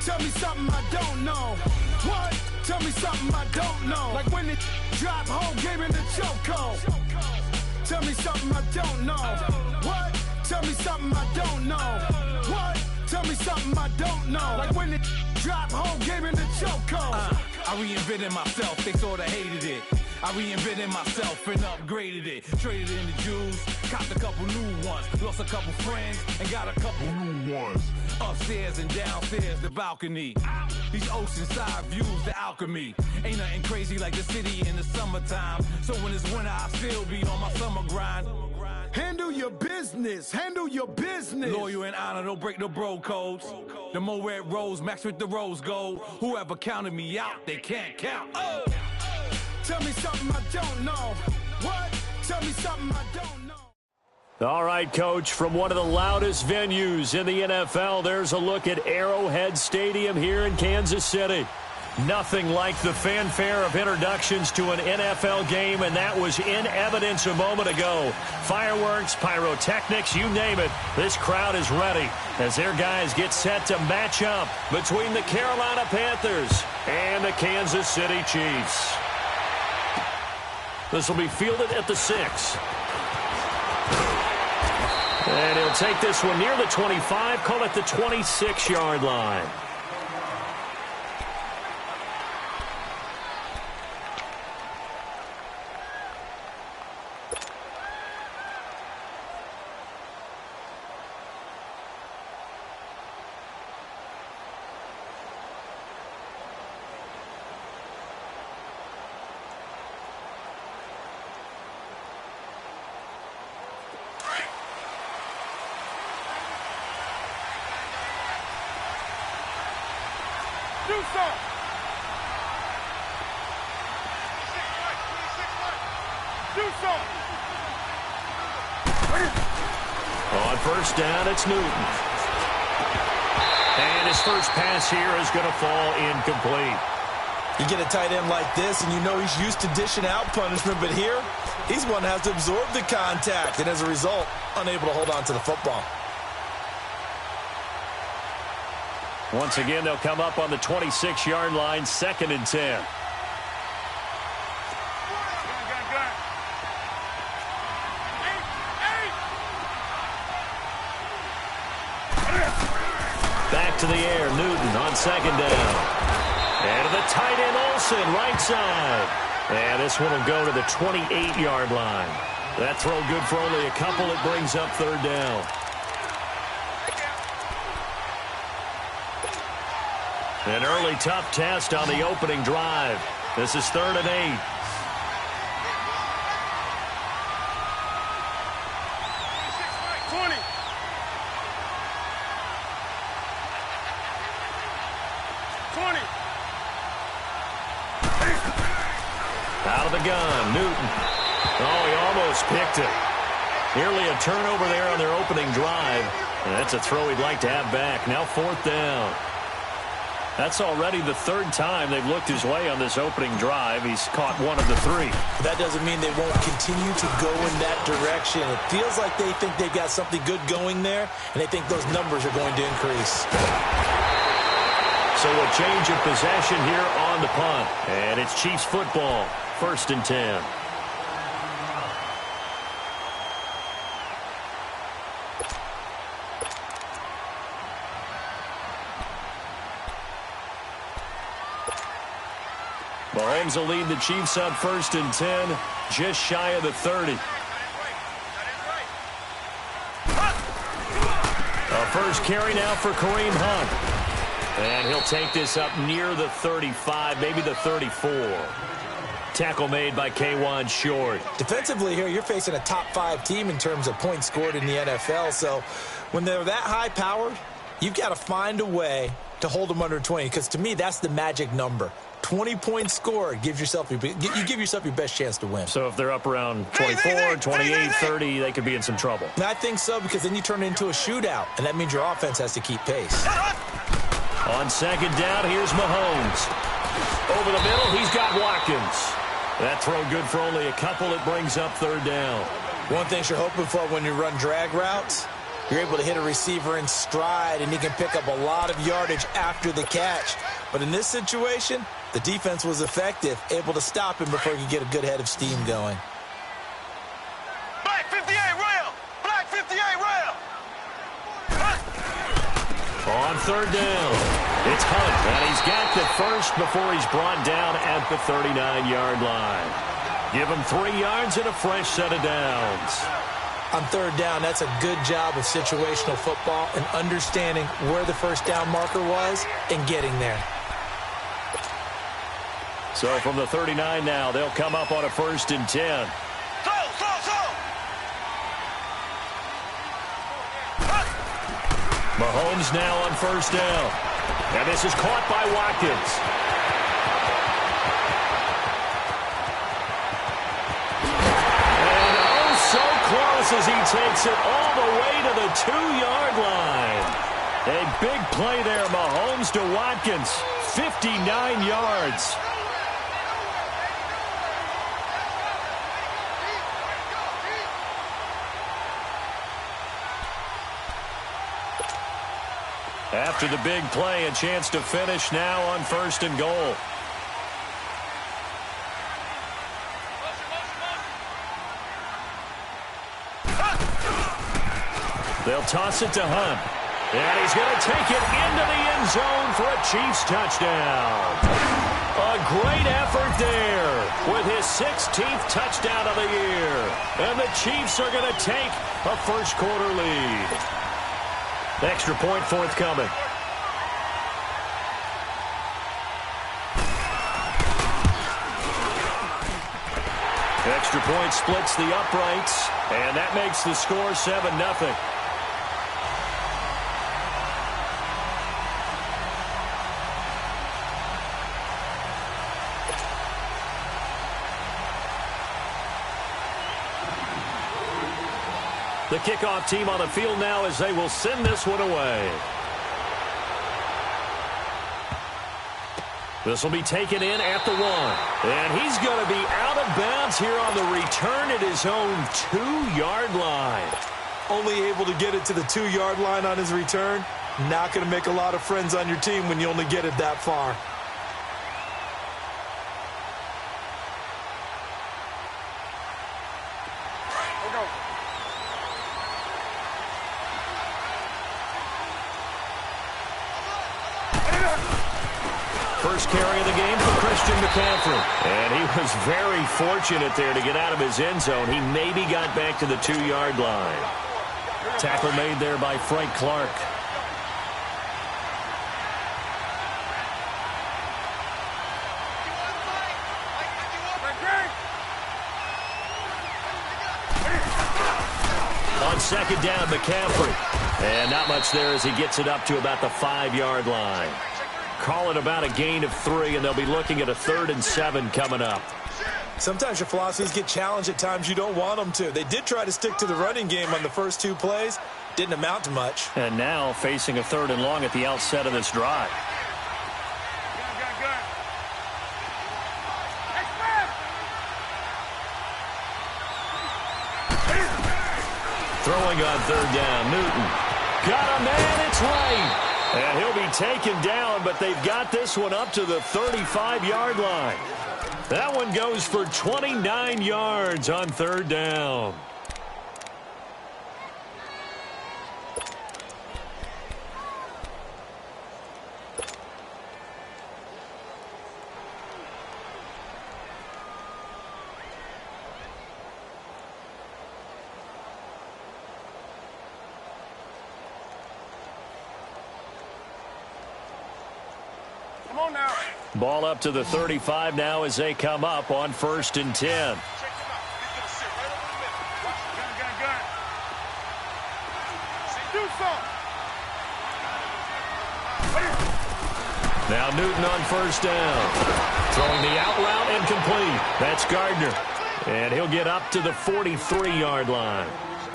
Tell me something I don't know. What? Tell me something I don't know. Like when it drop whole game in the chokehold. Tell me something I don't know. What? Tell me something I don't know. What? Tell me something I don't know. Like when it drop whole game in the chokehold. I reinvented myself, they sorta hated it. I reinvented myself and upgraded it. Traded in the Jews, copped a couple new ones. Lost a couple friends and got a couple new ones. Upstairs and downstairs, the balcony. These oceanside views, the alchemy. Ain't nothing crazy like the city in the summertime. So when it's winter, I still be on my summer grind. Handle your business. Handle your business. Loyal and honor, don't break no bro codes. The more red rose, max with the rose gold. Whoever counted me out, they can't count. Oh! Tell me something I don't know. What? Tell me something I don't know. All right, Coach, from one of the loudest venues in the NFL, there's a look at Arrowhead Stadium here in Kansas City. Nothing like the fanfare of introductions to an NFL game, and that was in evidence a moment ago. Fireworks, pyrotechnics, you name it. This crowd is ready as their guys get set to match up between the Carolina Panthers and the Kansas City Chiefs. This will be fielded at the 6. And he'll take this one near the 25, call it the 26-yard line. On first down, it's Newton. And his first pass here is going to fall incomplete. You get a tight end like this, and you know he's used to dishing out punishment, but here, he's one that has to absorb the contact, and as a result, unable to hold on to the football. Once again, they'll come up on the 26-yard line, 2nd and 10. Back to the air, Newton on 2nd down. And to the tight end, Olsen, right side. And this one will go to the 28-yard line. That throw good for only a couple. It brings up 3rd down. An early tough test on the opening drive. This is 3rd and 8. Out of the gun, Newton. Oh, he almost picked it. Nearly a turnover there on their opening drive. And that's a throw he'd like to have back. Now 4th down. That's already the 3rd time they've looked his way on this opening drive. He's caught 1 of the 3. That doesn't mean they won't continue to go in that direction. It feels like they think they've got something good going there, and they think those numbers are going to increase. So a change of possession here on the punt. And it's Chiefs football, 1st and 10. Mahomes will lead the Chiefs up 1st and 10, just shy of the 30. A first carry now for Kareem Hunt. And he'll take this up near the 35, maybe the 34. Tackle made by K'Wan Short. Defensively here, you're facing a top-5 team in terms of points scored in the NFL. So when they're that high-powered, you've got to find a way to hold them under 20. Because to me, that's the magic number. 20 points scored gives yourself you give yourself your best chance to win. So if they're up around 24, 28, 30, they could be in some trouble. And I think so, because then you turn it into a shootout, and that means your offense has to keep pace. On 2nd down, here's Mahomes. Over the middle, he's got Watkins. That throw good for only a couple. It brings up 3rd down. One thing you're hoping for when you run drag routes, You're able to hit a receiver in stride, and he can pick up a lot of yardage after the catch. But in this situation, the defense was effective, able to stop him before he could get a good head of steam going. Black 58 rail! Black 58 rail! On third down, it's Hunt, and he's got the first before he's brought down at the 39-yard line. Give him 3 yards and a fresh set of downs. On third down, that's a good job of situational football and understanding where the first down marker was and getting there. So from the 39 now, they'll come up on a 1st and 10. Mahomes now on 1st down. And this is caught by Watkins. And oh, so close as he takes it all the way to the 2-yard line. A big play there, Mahomes to Watkins. 59 yards. After the big play, a chance to finish now on 1st and goal. They'll toss it to Hunt. And he's going to take it into the end zone for a Chiefs touchdown. A great effort there with his 16th touchdown of the year. And the Chiefs are going to take a first-quarter lead. Extra point forthcoming. Extra point splits the uprights, and that makes the score 7-0. The kickoff team on the field now as they will send this one away. This will be taken in at the 1. And he's going to be out of bounds here on the return at his own 2-yard line. Only able to get it to the 2-yard line on his return. Not going to make a lot of friends on your team when you only get it that far. First carry of the game for Christian McCaffrey. And he was very fortunate there to get out of his end zone. He maybe got back to the 2-yard line. Tackle made there by Frank Clark. On second down, McCaffrey. And not much there as he gets it up to about the 5-yard line. Call it about a gain of 3, and they'll be looking at a 3rd and 7 coming up. Sometimes your philosophies get challenged at times you don't want them to. They did try to stick to the running game on the first 2 plays. Didn't amount to much. And now facing a 3rd and long at the outset of this drive. Throwing on 3rd down, Newton. Got a man, it's right. And he'll be taken down, but they've got this one up to the 35-yard line. That one goes for 29 yards on 3rd down. Ball up to the 35 now as they come up on 1st and 10. Now Newton on 1st down. Throwing the out route incomplete. That's Gardner. And he'll get up to the 43-yard line.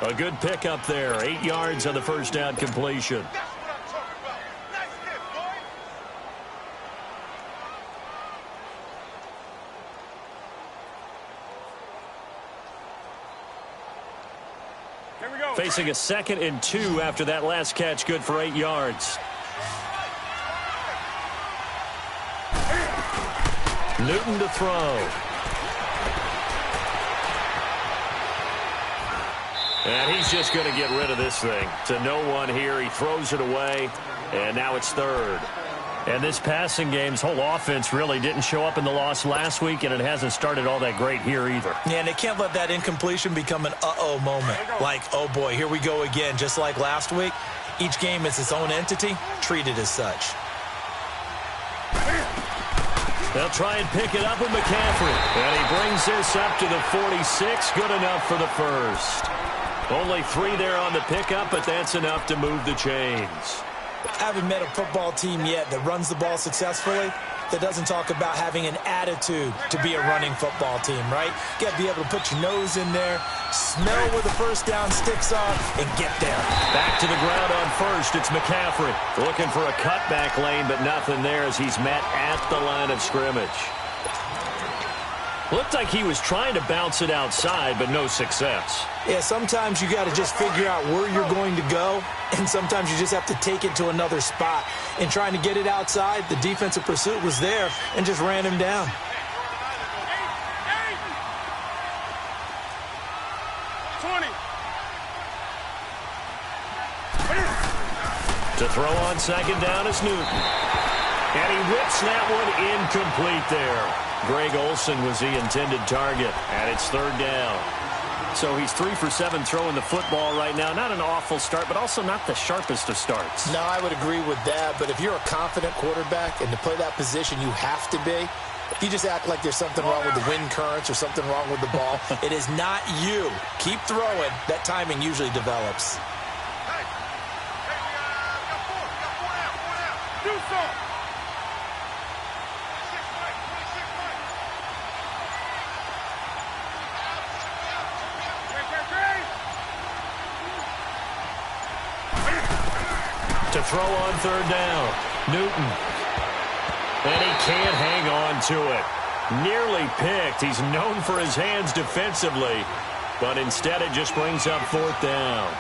A good pickup there. 8 yards on the 1st down completion. Facing a 2nd and 2 after that last catch, good for 8 yards. Newton to throw. And he's just going to get rid of this thing. To no one here. He throws it away, and now it's 3rd. And this passing game's whole offense really didn't show up in the loss last week, and it hasn't started all that great here either. Yeah, and they can't let that incompletion become an uh-oh moment. Like, oh boy, here we go again. Just like last week, each game is its own entity, treated as such. They'll try and pick it up with McCaffrey. And he brings this up to the 46. Good enough for the first. Only 3 there on the pickup, but that's enough to move the chains. I haven't met a football team yet that runs the ball successfully that doesn't talk about having an attitude to be a running football team, right? You got to be able to put your nose in there, smell where the first down sticks are, and get there. Back to the ground on first. It's McCaffrey looking for a cutback lane, but nothing there as he's met at the line of scrimmage. Looked like he was trying to bounce it outside, but no success. Yeah, sometimes you got to just figure out where you're going to go, and sometimes you just have to take it to another spot. In trying to get it outside, the defensive pursuit was there and just ran him down. To throw on 2nd down is Newton. And he whips that one incomplete there. Greg Olsen was the intended target, and it's 3rd down. So he's 3 for 7 throwing the football right now. Not an awful start, but also not the sharpest of starts. No, I would agree with that. But if you're a confident quarterback and to play that position, you have to be. If you just act like there's something wrong with the wind currents or something wrong with the ball, it is not you. Keep throwing. That timing usually develops. To throw on 3rd down, Newton. And he can't hang on to it. Nearly picked. He's known for his hands defensively, but instead it just brings up 4th down.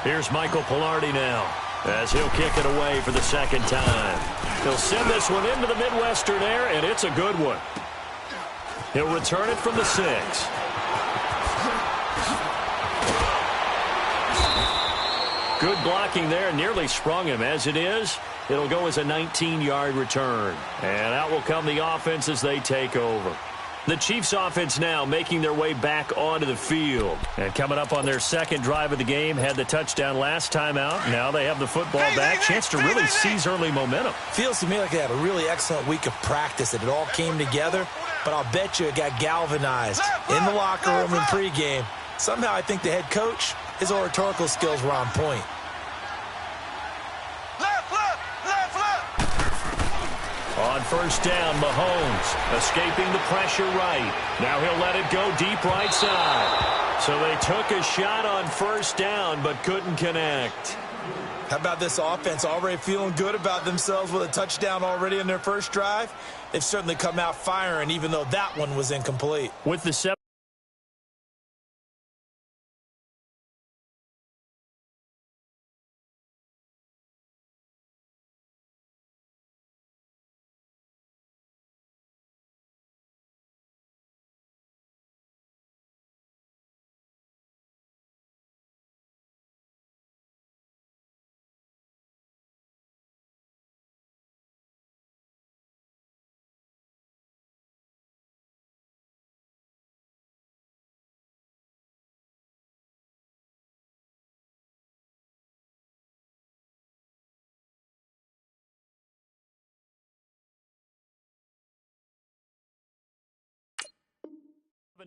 Here's Michael Pilardi now as he'll kick it away for the 2nd time. He'll send this one into the Midwestern air, and it's a good one. He'll return it from the 6. Good blocking there, nearly sprung him. As it is, it'll go as a 19-yard return. And out will come the offense as they take over. The Chiefs offense now making their way back onto the field. And coming up on their 2nd drive of the game, had the touchdown last time out. Now they have the football back. Chance to really seize early momentum. Feels to me like they had a really excellent week of practice, that it all came together. But I'll bet you it got galvanized in the locker room in pregame. Somehow I think the head coach, his oratorical skills were on point. On 1st down, Mahomes escaping the pressure right. Now he'll let it go deep right side. So they took a shot on 1st down but couldn't connect. How about this offense already feeling good about themselves with a touchdown already in their first drive? They've certainly come out firing, even though that one was incomplete. With the 7.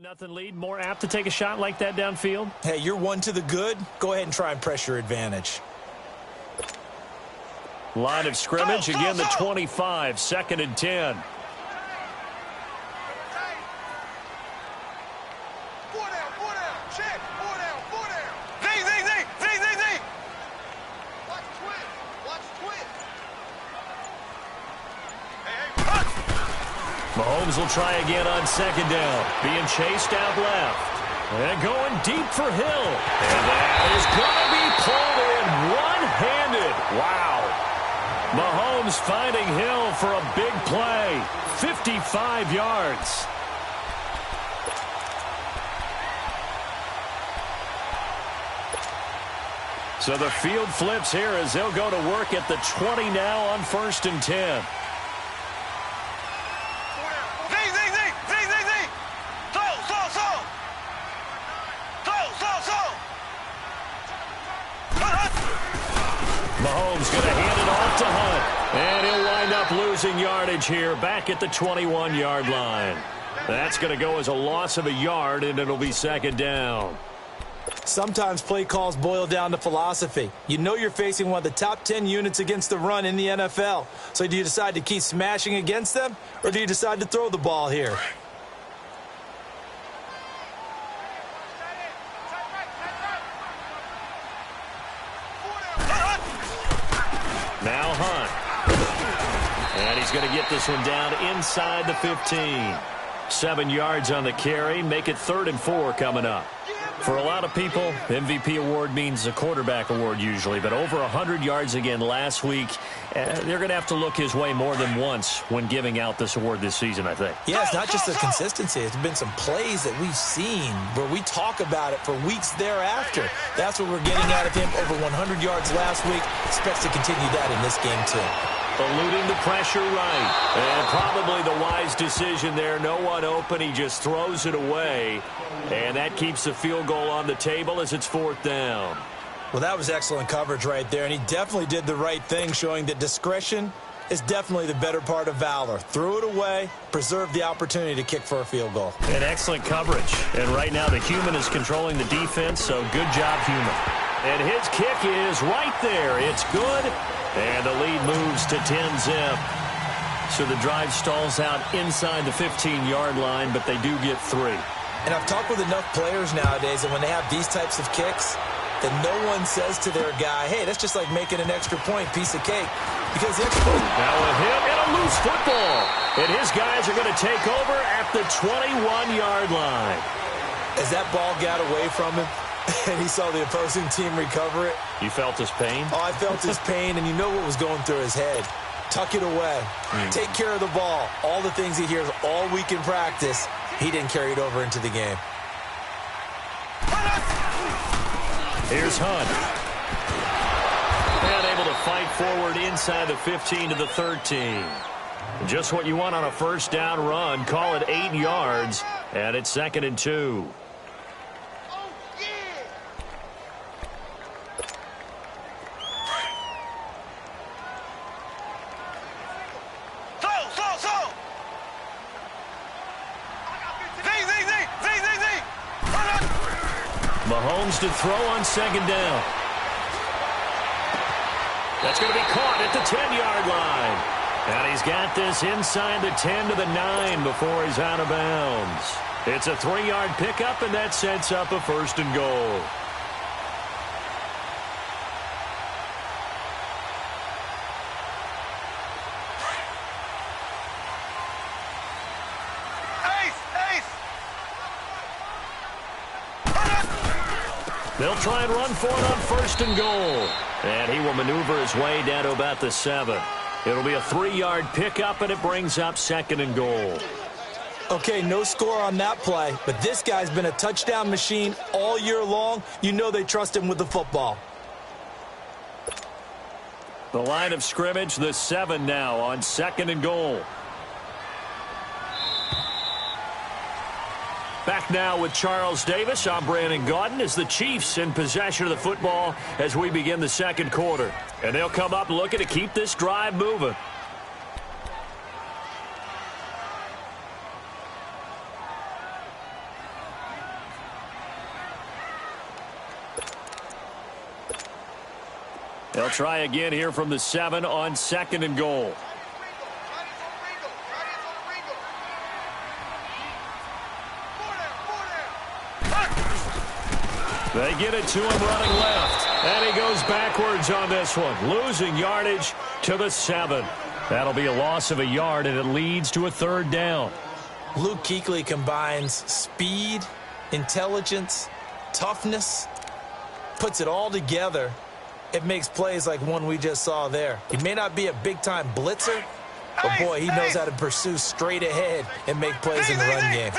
Nothing lead, more apt to take a shot like that downfield? Hey, you're one to the good. Go ahead and try and press your advantage. Line of scrimmage, again the 25, 2nd and 10. Mahomes will try again on 2nd down. Being chased out left. And going deep for Hill. And that is going to be pulled in one-handed. Wow. Mahomes finding Hill for a big play. 55 yards. So the field flips here as they'll go to work at the 20 now on 1st and 10. Mahomes going to hand it off to Hunt. And he'll wind up losing yardage here back at the 21-yard line. That's going to go as a loss of a yard, and it'll be 2nd down. Sometimes play calls boil down to philosophy. You know you're facing one of the top 10 units against the run in the NFL. So do you decide to keep smashing against them, or do you decide to throw the ball here? Now Hunt. And he's going to get this one down inside the 15. 7 yards on the carry. Make it 3rd and 4 coming up. For a lot of people, MVP award means a quarterback award usually, but over 100 yards again last week, they're going to have to look his way more than once when giving out this award this season, I think. Yeah, it's not just the consistency. It's been some plays that we've seen where we talk about it for weeks thereafter. That's what we're getting out of him. Over 100 yards last week. Expects to continue that in this game, too. Eluding the pressure right. And probably the wise decision there. No one open. He just throws it away. And that keeps the field goal on the table as it's 4th down. Well, that was excellent coverage right there. And he definitely did the right thing, showing that discretion is definitely the better part of valor. Threw it away, preserved the opportunity to kick for a field goal. And excellent coverage. And right now the human is controlling the defense, so good job, human. And his kick is right there. It's good. And the lead moves to 10-zip. So the drive stalls out inside the 15-yard line, but they do get 3. And I've talked with enough players nowadays that when they have these types of kicks, that no one says to their guy, hey, that's just like making an extra point, piece of cake. Because the extra point... Now with him and a loose football. And his guys are going to take over at the 21-yard line. As that ball got away from him, and he saw the opposing team recover it. You felt his pain? Oh, I felt his pain, and you know what was going through his head. Tuck it away. Take care of the ball. All the things he hears all week in practice, he didn't carry it over into the game. Here's Hunt. And able to fight forward inside the 15 to the 13. Just what you want on a 1st down run. Call it 8 yards, and it's 2nd and 2. Mahomes to throw on 2nd down. That's going to be caught at the 10-yard line. And he's got this inside the 10 to the 9 before he's out of bounds. It's a 3-yard pickup, and that sets up a 1st and goal. They'll try and run for it on 1st and goal. And he will maneuver his way down to about the 7. It'll be a 3-yard pickup, and it brings up 2nd and goal. Okay, no score on that play, but this guy's been a touchdown machine all year long. You know they trust him with the football. The line of scrimmage, the 7 now on 2nd and goal. Back now with Charles Davis. I'm Brandon Gaudin as the Chiefs in possession of the football as we begin the 2nd quarter. And they'll come up looking to keep this drive moving. They'll try again here from the 7 on 2nd and goal. They get it to him running left. And he goes backwards on this one. Losing yardage to the 7. That'll be a loss of a yard, and it leads to a 3rd down. Luke Kuechly combines speed intelligence, toughness, puts it all together. It makes plays like one we just saw there. He may not be a big-time blitzer, but boy, he knows how to pursue straight ahead and make plays in the run game.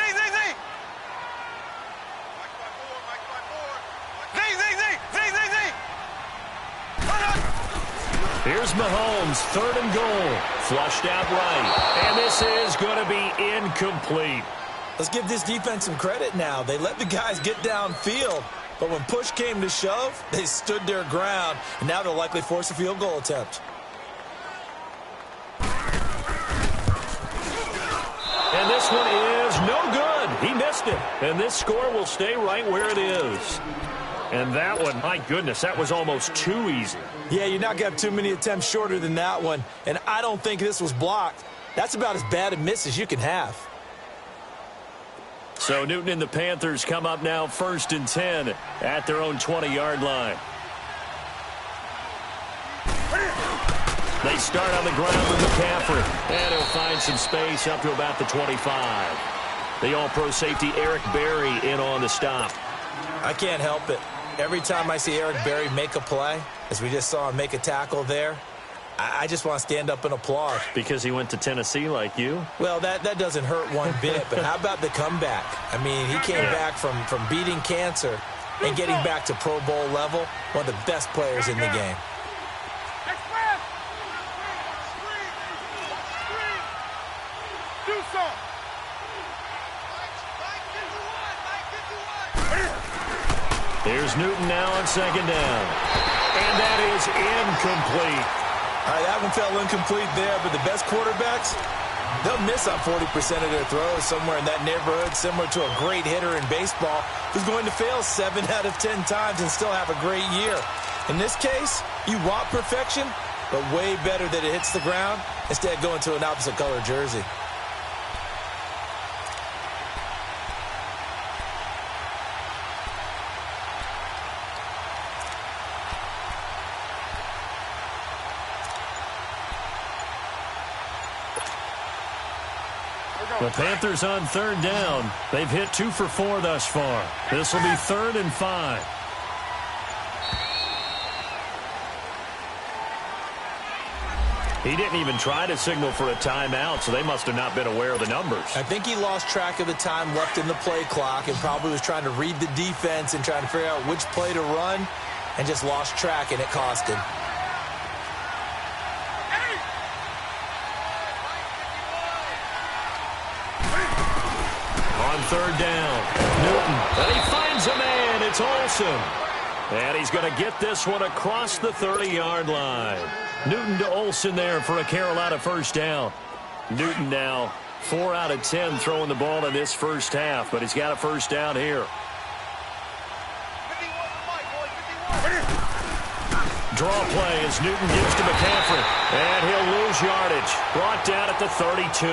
Here's Mahomes, 3rd and goal. Flushed out right. And this is going to be incomplete. Let's give this defense some credit now. They let the guys get downfield, but when push came to shove, they stood their ground, and now they'll likely force a field goal attempt. And this one is no good. He missed it. And this score will stay right where it is. And that one, my goodness, that was almost too easy. Yeah, you're not going to have too many attempts shorter than that one. And I don't think this was blocked. That's about as bad a miss as you can have. So Newton and the Panthers come up now 1st and 10 at their own 20-yard line. They start on the ground with McCaffrey. And he'll find some space up to about the 25. The all-pro safety Eric Berry in on the stop. I can't help it. Every time I see Eric Berry make a play, as we just saw him make a tackle there, I just want to stand up and applaud. Because he went to Tennessee like you? Well, that doesn't hurt one bit, but how about the comeback? I mean, he came back from beating cancer and getting back to Pro Bowl level, one of the best players in the game. Here's Newton now on 2nd down. And that is incomplete. All right, that one fell incomplete there, but the best quarterbacks, they'll miss on 40% of their throws, somewhere in that neighborhood, similar to a great hitter in baseball who's going to fail 7 out of 10 times and still have a great year. In this case, you want perfection, but way better that it hits the ground instead of going to an opposite color jersey. The Panthers on 3rd down. They've hit 2 for 4 thus far. This will be 3rd and 5. He didn't even try to signal for a timeout, so they must have not been aware of the numbers. I think he lost track of the time left in the play clock and probably was trying to read the defense and trying to figure out which play to run and just lost track, and it cost him. On 3rd down, Newton, and he finds a man. It's Olsen. And he's going to get this one across the 30-yard line. Newton to Olsen there for a Carolina 1st down. Newton now 4 out of 10 throwing the ball in this first half, but he's got a 1st down here. Draw play as Newton gives to McCaffrey, and he'll lose yardage. Brought down at the 32.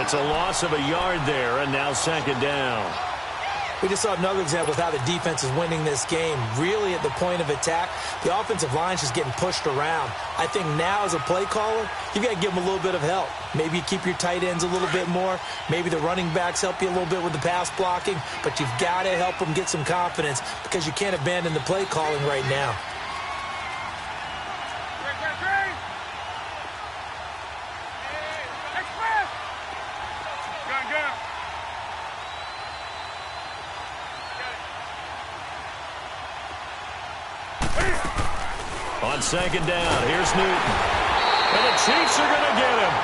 It's a loss of a yard there, and now 2nd down. We just saw another example of how the defense is winning this game. Really at the point of attack, the offensive line's just getting pushed around. I think now as a play caller, you've got to give them a little bit of help. Maybe you keep your tight ends a little bit more. Maybe the running backs help you a little bit with the pass blocking. But you've got to help them get some confidence because you can't abandon the play calling right now. On 2nd down, here's Newton. And the Chiefs are going to get him.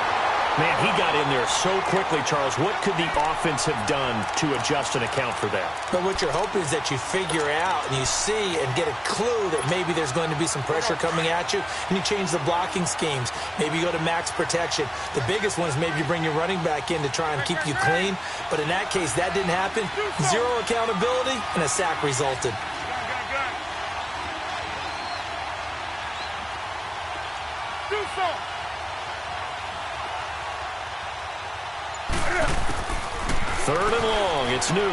Man, he got in there so quickly, Charles. What could the offense have done to adjust and account for that? But what you're hoping is that you figure out and you see and get a clue that maybe there's going to be some pressure coming at you, and you change the blocking schemes. Maybe you go to max protection. The biggest one is maybe you bring your running back in to try and keep you clean. But in that case, that didn't happen. 0 accountability, and a sack resulted. Third and long, it's Newton.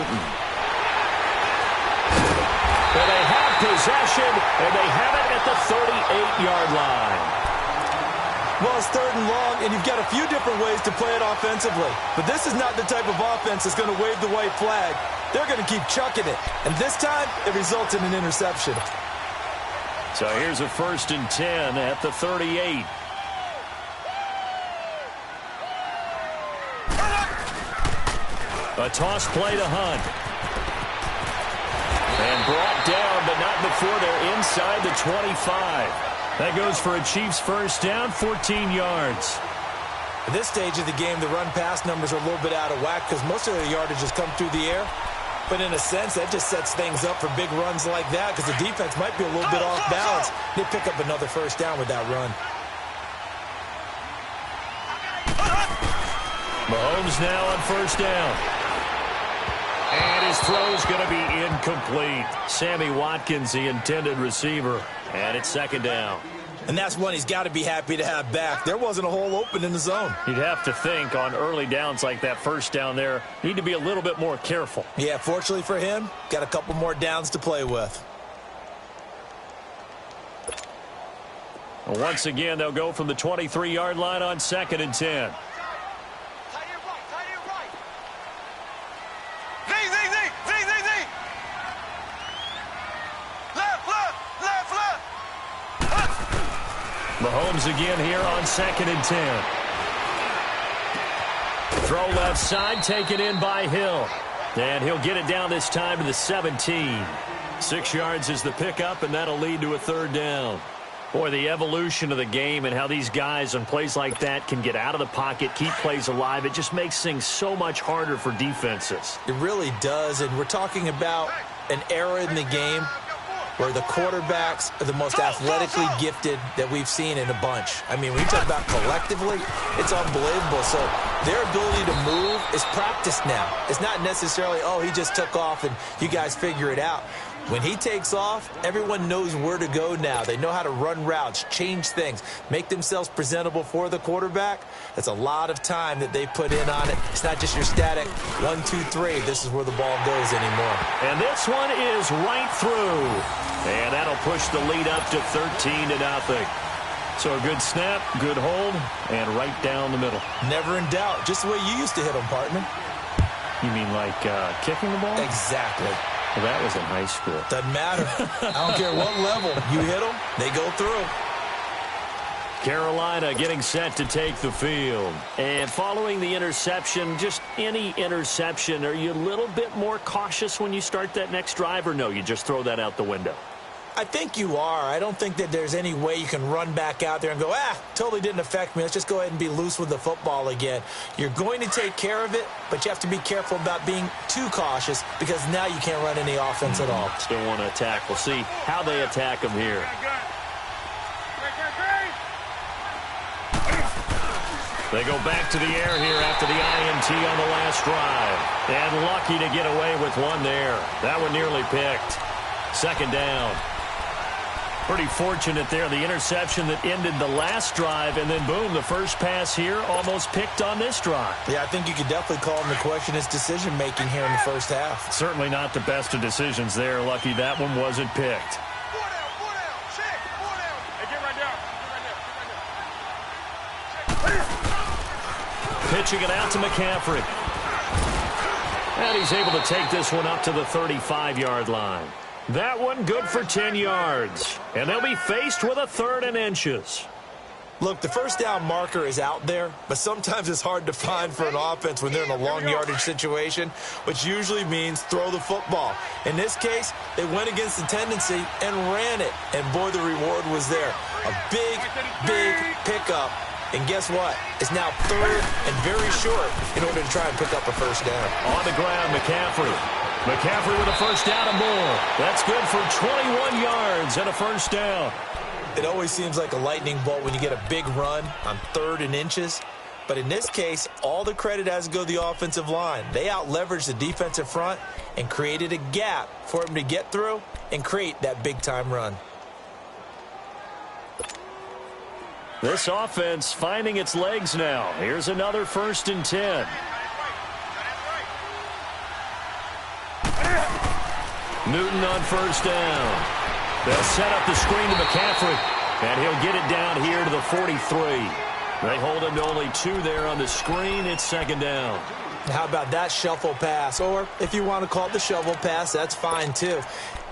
And they have possession, and they have it at the 38-yard line. Well, it's 3rd and long, and you've got a few different ways to play it offensively. But this is not the type of offense that's going to wave the white flag. they're going to keep chucking it. And this time, it results in an interception. So here's a 1st and 10 at the 38. A toss play to Hunt. And brought down, but not before they're inside the 25. That goes for a Chiefs first down, 14 yards. At this stage of the game, the run-pass numbers are a little bit out of whack because most of the yardage has come through the air. But in a sense, that just sets things up for big runs like that because the defense might be a little bit off balance. They pick up another first down with that run. Mahomes now on first down. And his throw's going to be incomplete. Sammy Watkins, the intended receiver. And it's 2nd down. And that's one he's got to be happy to have back. There wasn't a hole open in the zone. You'd have to think on early downs like that first down there, need to be a little bit more careful. Yeah, fortunately for him, got a couple more downs to play with. Once again, they'll go from the 23-yard line on 2nd and 10. Mahomes again here on 2nd and 10. Throw left side, taken in by Hill. And he'll get it down this time to the 17. 6 yards is the pickup, and that'll lead to a 3rd down. Boy, the evolution of the game and how these guys on plays like that can get out of the pocket, keep plays alive, it just makes things so much harder for defenses. It really does, and we're talking about an era in the game where the quarterbacks are the most athletically gifted that we've seen in a bunch. I mean, when you talk about collectively, it's unbelievable. So their ability to move is practiced now. It's not necessarily, oh, he just took off and you guys figure it out. When he takes off, everyone knows where to go now. They know how to run routes, change things, make themselves presentable for the quarterback. That's a lot of time that they put in on it. It's not just your static 1, 2, 3. This is where the ball goes anymore. And this one is right through. And that'll push the lead up to 13-0. So a good snap, good hold, and right down the middle. Never in doubt. Just the way you used to hit them, partner. You mean like kicking the ball? Exactly. Well, that was in high school. Doesn't matter. I don't care what level. You hit them, they go through. Carolina getting set to take the field. And following the interception, just any interception, are you a little bit more cautious when you start that next drive, or no, you just throw that out the window? I think you are. I don't think that there's any way you can run back out there and go, totally didn't affect me. Let's just go ahead and be loose with the football again. You're going to take care of it, but you have to be careful about being too cautious because now you can't run any offense at all. Still want to attack. We'll see how they attack them here. They go back to the air here after the INT on the last drive. And lucky to get away with one there. That one nearly picked. 2nd down. Pretty fortunate there. The interception that ended the last drive, and then boom, the first pass here almost picked on this drive. Yeah, I think you could definitely call him to question his decision-making here in the first half. Certainly not the best of decisions there. Lucky that one wasn't picked. Pitching it out to McCaffrey. And he's able to take this one up to the 35-yard line. That one good for 10 yards. And they'll be faced with a 3rd and inches. Look, the first down marker is out there, but sometimes it's hard to find for an offense when they're in a long yardage situation, which usually means throw the football. In this case, they went against the tendency and ran it. And boy, the reward was there. A big, big pickup. And guess what? It's now 3rd and very short in order to try and pick up a first down. On the ground, McCaffrey. McCaffrey with a first down and more. That's good for 21 yards and a first down. It always seems like a lightning bolt when you get a big run on 3rd and inches. But in this case, all the credit has to go to the offensive line. They out-leveraged the defensive front and created a gap for him to get through and create that big-time run. This offense finding its legs now. Here's another 1st and 10. Newton on first down. They'll set up the screen to McCaffrey, and he'll get it down here to the 43. They hold him to only 2 there on the screen. It's 2nd down. How about that shuffle pass? Or if you want to call it the shovel pass, that's fine too.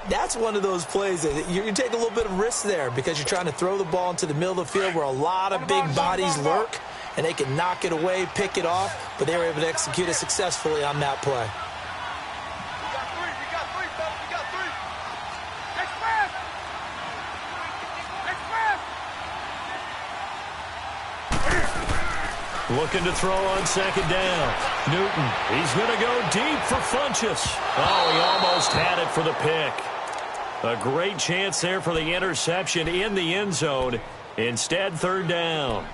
That's one of those plays that you take a little bit of risk there because you're trying to throw the ball into the middle of the field where a lot of big bodies lurk, and they can knock it away, pick it off, but they were able to execute it successfully on that play. Looking to throw on second down. Newton, he's going to go deep for Funchess. Oh, he almost had it for the pick. A great chance there for the interception in the end zone. Instead, third down.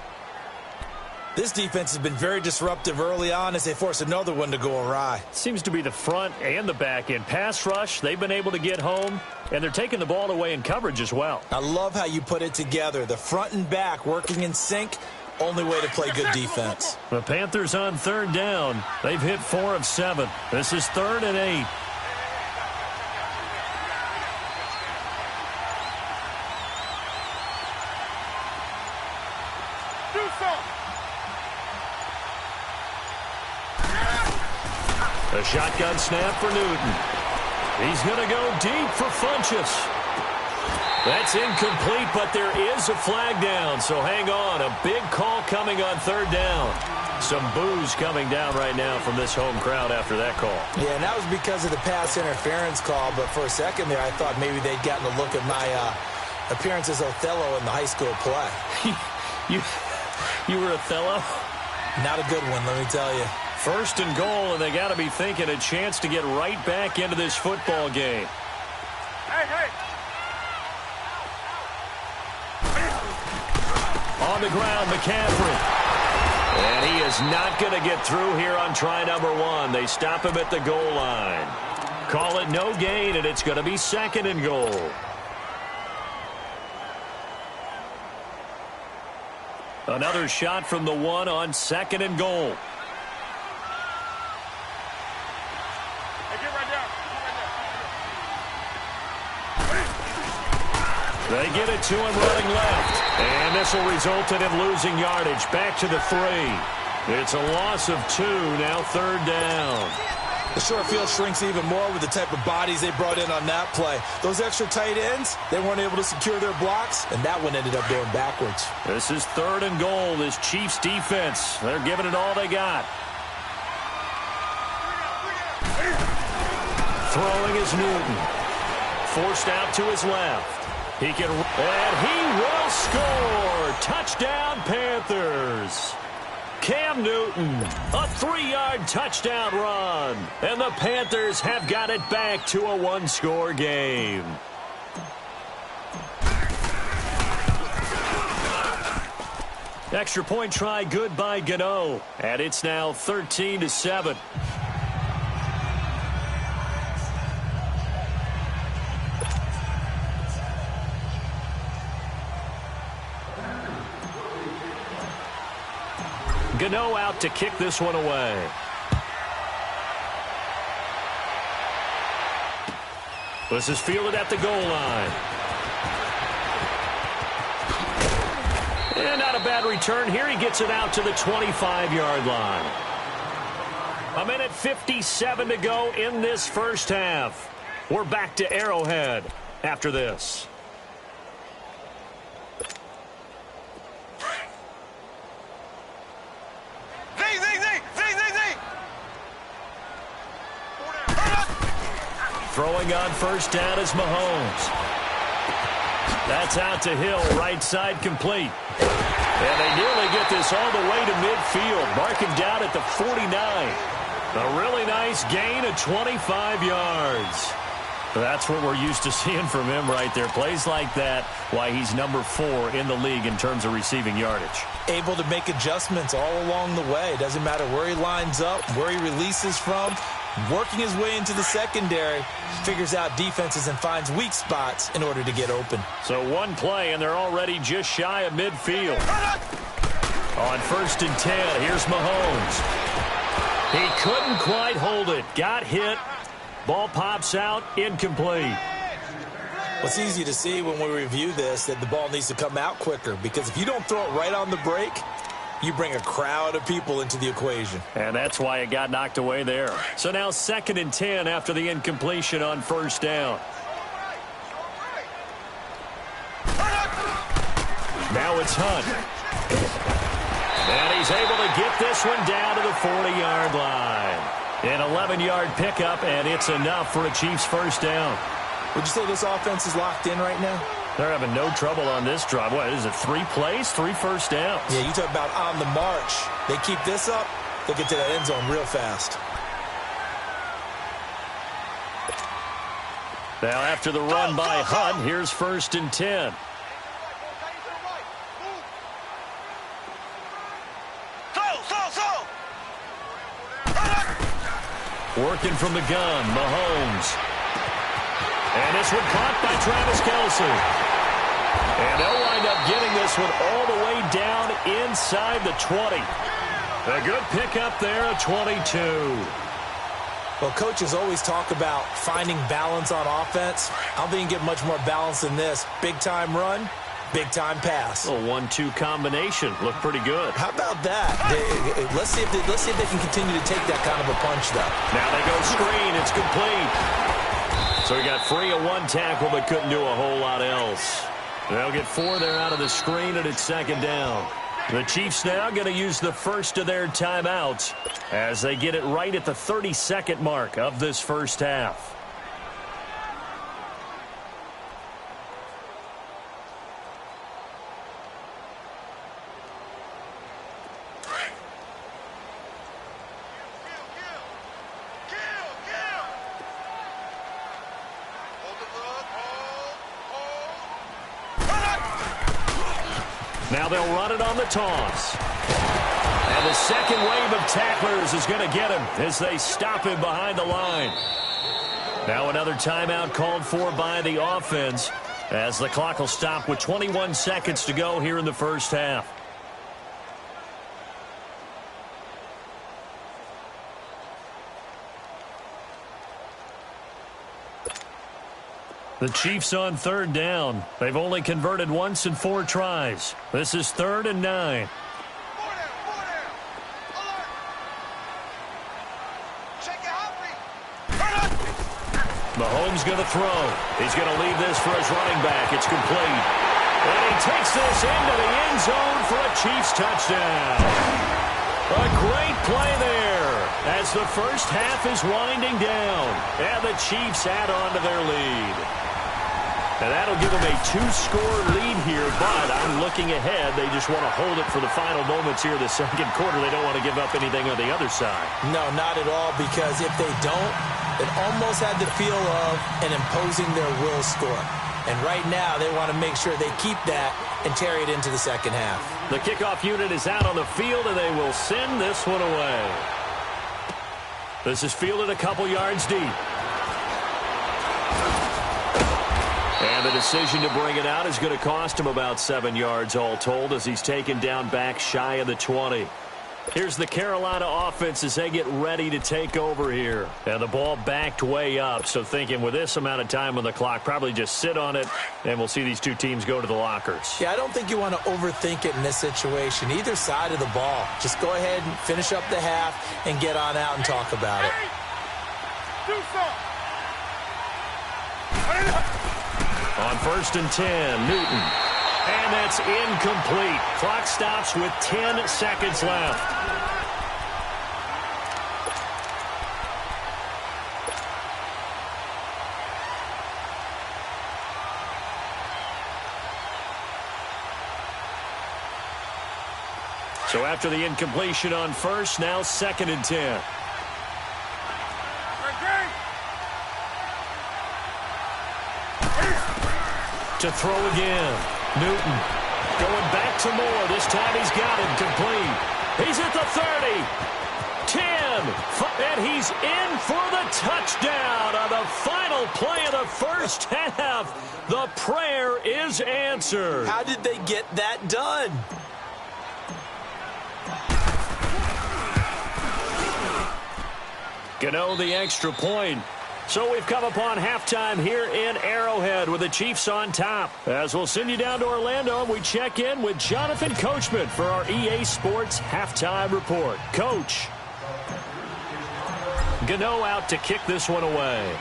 This defense has been very disruptive early on as they force another one to go awry. Seems to be the front and the back end. Pass rush, they've been able to get home, and they're taking the ball away in coverage as well. I love how you put it together. The front and back working in sync. Only way to play good defense. The Panthers on third down. They've hit 4 of 7. This is 3rd and 8. A shotgun snap for Newton. He's going to go deep for Funchess. That's incomplete, but there is a flag down, so hang on. A big call coming on third down. Some boos coming down right now from this home crowd after that call. Yeah, and that was because of the pass interference call, but for a second there I thought maybe they'd gotten a look at my appearance as Othello in the high school play. You were Othello? Not a good one, let me tell you. 1st and goal, and they got to be thinking a chance to get right back into this football game. Hey! On the ground, McCaffrey. And he is not going to get through here on try number 1. They stop him at the goal line. Call it no gain, and it's going to be 2nd and goal. Another shot from the 1 on 2nd and goal. They get it to him running left. And this will result in him losing yardage. Back to the 3. It's a loss of 2. Now 3rd down. The short field shrinks even more with the type of bodies they brought in on that play. Those extra tight ends, they weren't able to secure their blocks, and that one ended up going backwards. This is 3rd and goal. This Chiefs defense, they're giving it all they got. Throwing is Newton. Forced out to his left. He can, and he will score. Touchdown, Panthers. Cam Newton, a 3-yard touchdown run. And the Panthers have got it back to a 1-score game. Extra point try good by Gano. And it's now 13-7. Gano out to kick this one away. This is fielded at the goal line. And not a bad return here. He gets it out to the 25-yard line. 1:57 to go in this first half. We're back to Arrowhead after this. Throwing on first down is Mahomes. That's out to Hill, right side complete. And they nearly get this all the way to midfield. Mark him down at the 49. A really nice gain of 25 yards. That's what we're used to seeing from him right there. Plays like that, why he's number 4 in the league in terms of receiving yardage. Able to make adjustments all along the way. Doesn't matter where he lines up, where he releases from. Working his way into the secondary, figures out defenses and finds weak spots in order to get open. So one play, and they're already just shy of midfield. On 1st and 10, here's Mahomes. He couldn't quite hold it. Got hit. Ball pops out, incomplete. Well, it's easy to see when we review this that the ball needs to come out quicker, because if you don't throw it right on the break, you bring a crowd of people into the equation. And that's why it got knocked away there. So now 2nd and 10 after the incompletion on 1st down. Now it's Hunt. And he's able to get this one down to the 40-yard line. An 11-yard pickup, and it's enough for a Chiefs 1st down. Would you say this offense is locked in right now? They're having no trouble on this drive. What is it, 3 plays, 3 first downs? Yeah, you talk about on the march. They keep this up, they'll get to that end zone real fast. Now after the run by Hunt, here's 1st and 10. Working from the gun, Mahomes. And this one caught by Travis Kelce. And they'll wind up getting this one all the way down inside the 20. A good pickup there at 22. Well, coaches always talk about finding balance on offense. I don't think you get much more balance than this. Big-time run, big-time pass. A 1-2 combination. Looked pretty good. How about that? Let's see if they can continue to take that kind of a punch, though. Now they go screen. It's complete. So he got free of 1 tackle but couldn't do a whole lot else. They'll get 4 there out of the screen, and it's 2nd down. The Chiefs now going to use the first of their timeouts as they get it right at the 32nd mark of this first half. Now they'll run it on the toss. And the second wave of tacklers is going to get him as they stop him behind the line. Now another timeout called for by the offense as the clock will stop with 21 seconds to go here in the first half. The Chiefs on 3rd down. They've only converted once in 4 tries. This is 3rd and 9. Mahomes going to throw. He's going to leave this for his running back. It's complete. And he takes this into the end zone for a Chiefs touchdown. A great play there as the first half is winding down. And the Chiefs add on to their lead. And that'll give them a 2-score lead here, but I'm looking ahead. They just want to hold it for the final moments here of the second quarter. They don't want to give up anything on the other side. No, not at all, because if they don't, it almost had the feel of an imposing their will score. And right now, they want to make sure they keep that and carry it into the second half. The kickoff unit is out on the field, and they will send this one away. This is fielded a couple yards deep. And the decision to bring it out is going to cost him about 7 yards all told as he's taken down back shy of the 20. Here's the Carolina offense as they get ready to take over here. And the ball backed way up, so thinking with this amount of time on the clock, probably just sit on it, and we'll see these two teams go to the lockers. Yeah, I don't think you want to overthink it in this situation. Either side of the ball. Just go ahead and finish up the half and get on out and talk about it. On 1st and 10, Newton. And that's incomplete. Clock stops with 10 seconds left. So after the incompletion on 1st, now 2nd and 10. To throw again. Newton going back to Moore. This time he's got it complete. He's at the 30. 10. And he's in for the touchdown on the final play of the first half. The prayer is answered. How did they get that done? Gano the extra point. So we've come upon halftime here in Arrowhead with the Chiefs on top. As we'll send you down to Orlando, and we check in with Jonathan Coachman for our EA Sports Halftime Report. Coach. Gano out to kick this one away.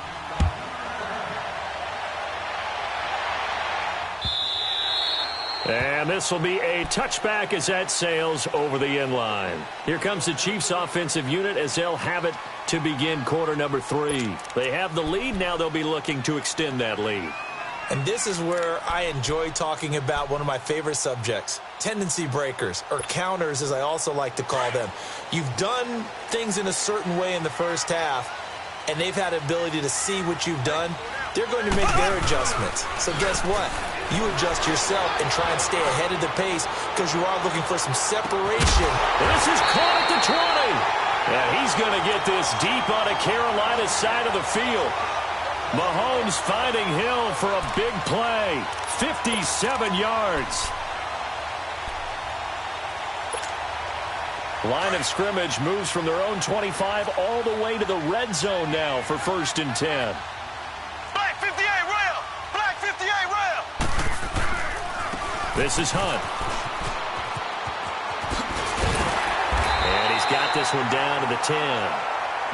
And this will be a touchback as that sails over the end line. Here comes the Chiefs offensive unit as they'll have it to begin quarter number 3. They have the lead. Now they'll be looking to extend that lead. And this is where I enjoy talking about one of my favorite subjects, tendency breakers, or counters as I also like to call them. You've done things in a certain way in the first half, and they've had the ability to see what you've done. They're going to make their adjustments. So guess what? You adjust yourself and try and stay ahead of the pace because you are looking for some separation. This is caught at the 20. And he's going to get this deep on a Carolina side of the field. Mahomes finding Hill for a big play. 57 yards. Line of scrimmage moves from their own 25 all the way to the red zone now for 1st and 10. Black 58 rail! Black 58 rail! This is Hunt. And he's got this one down to the 10.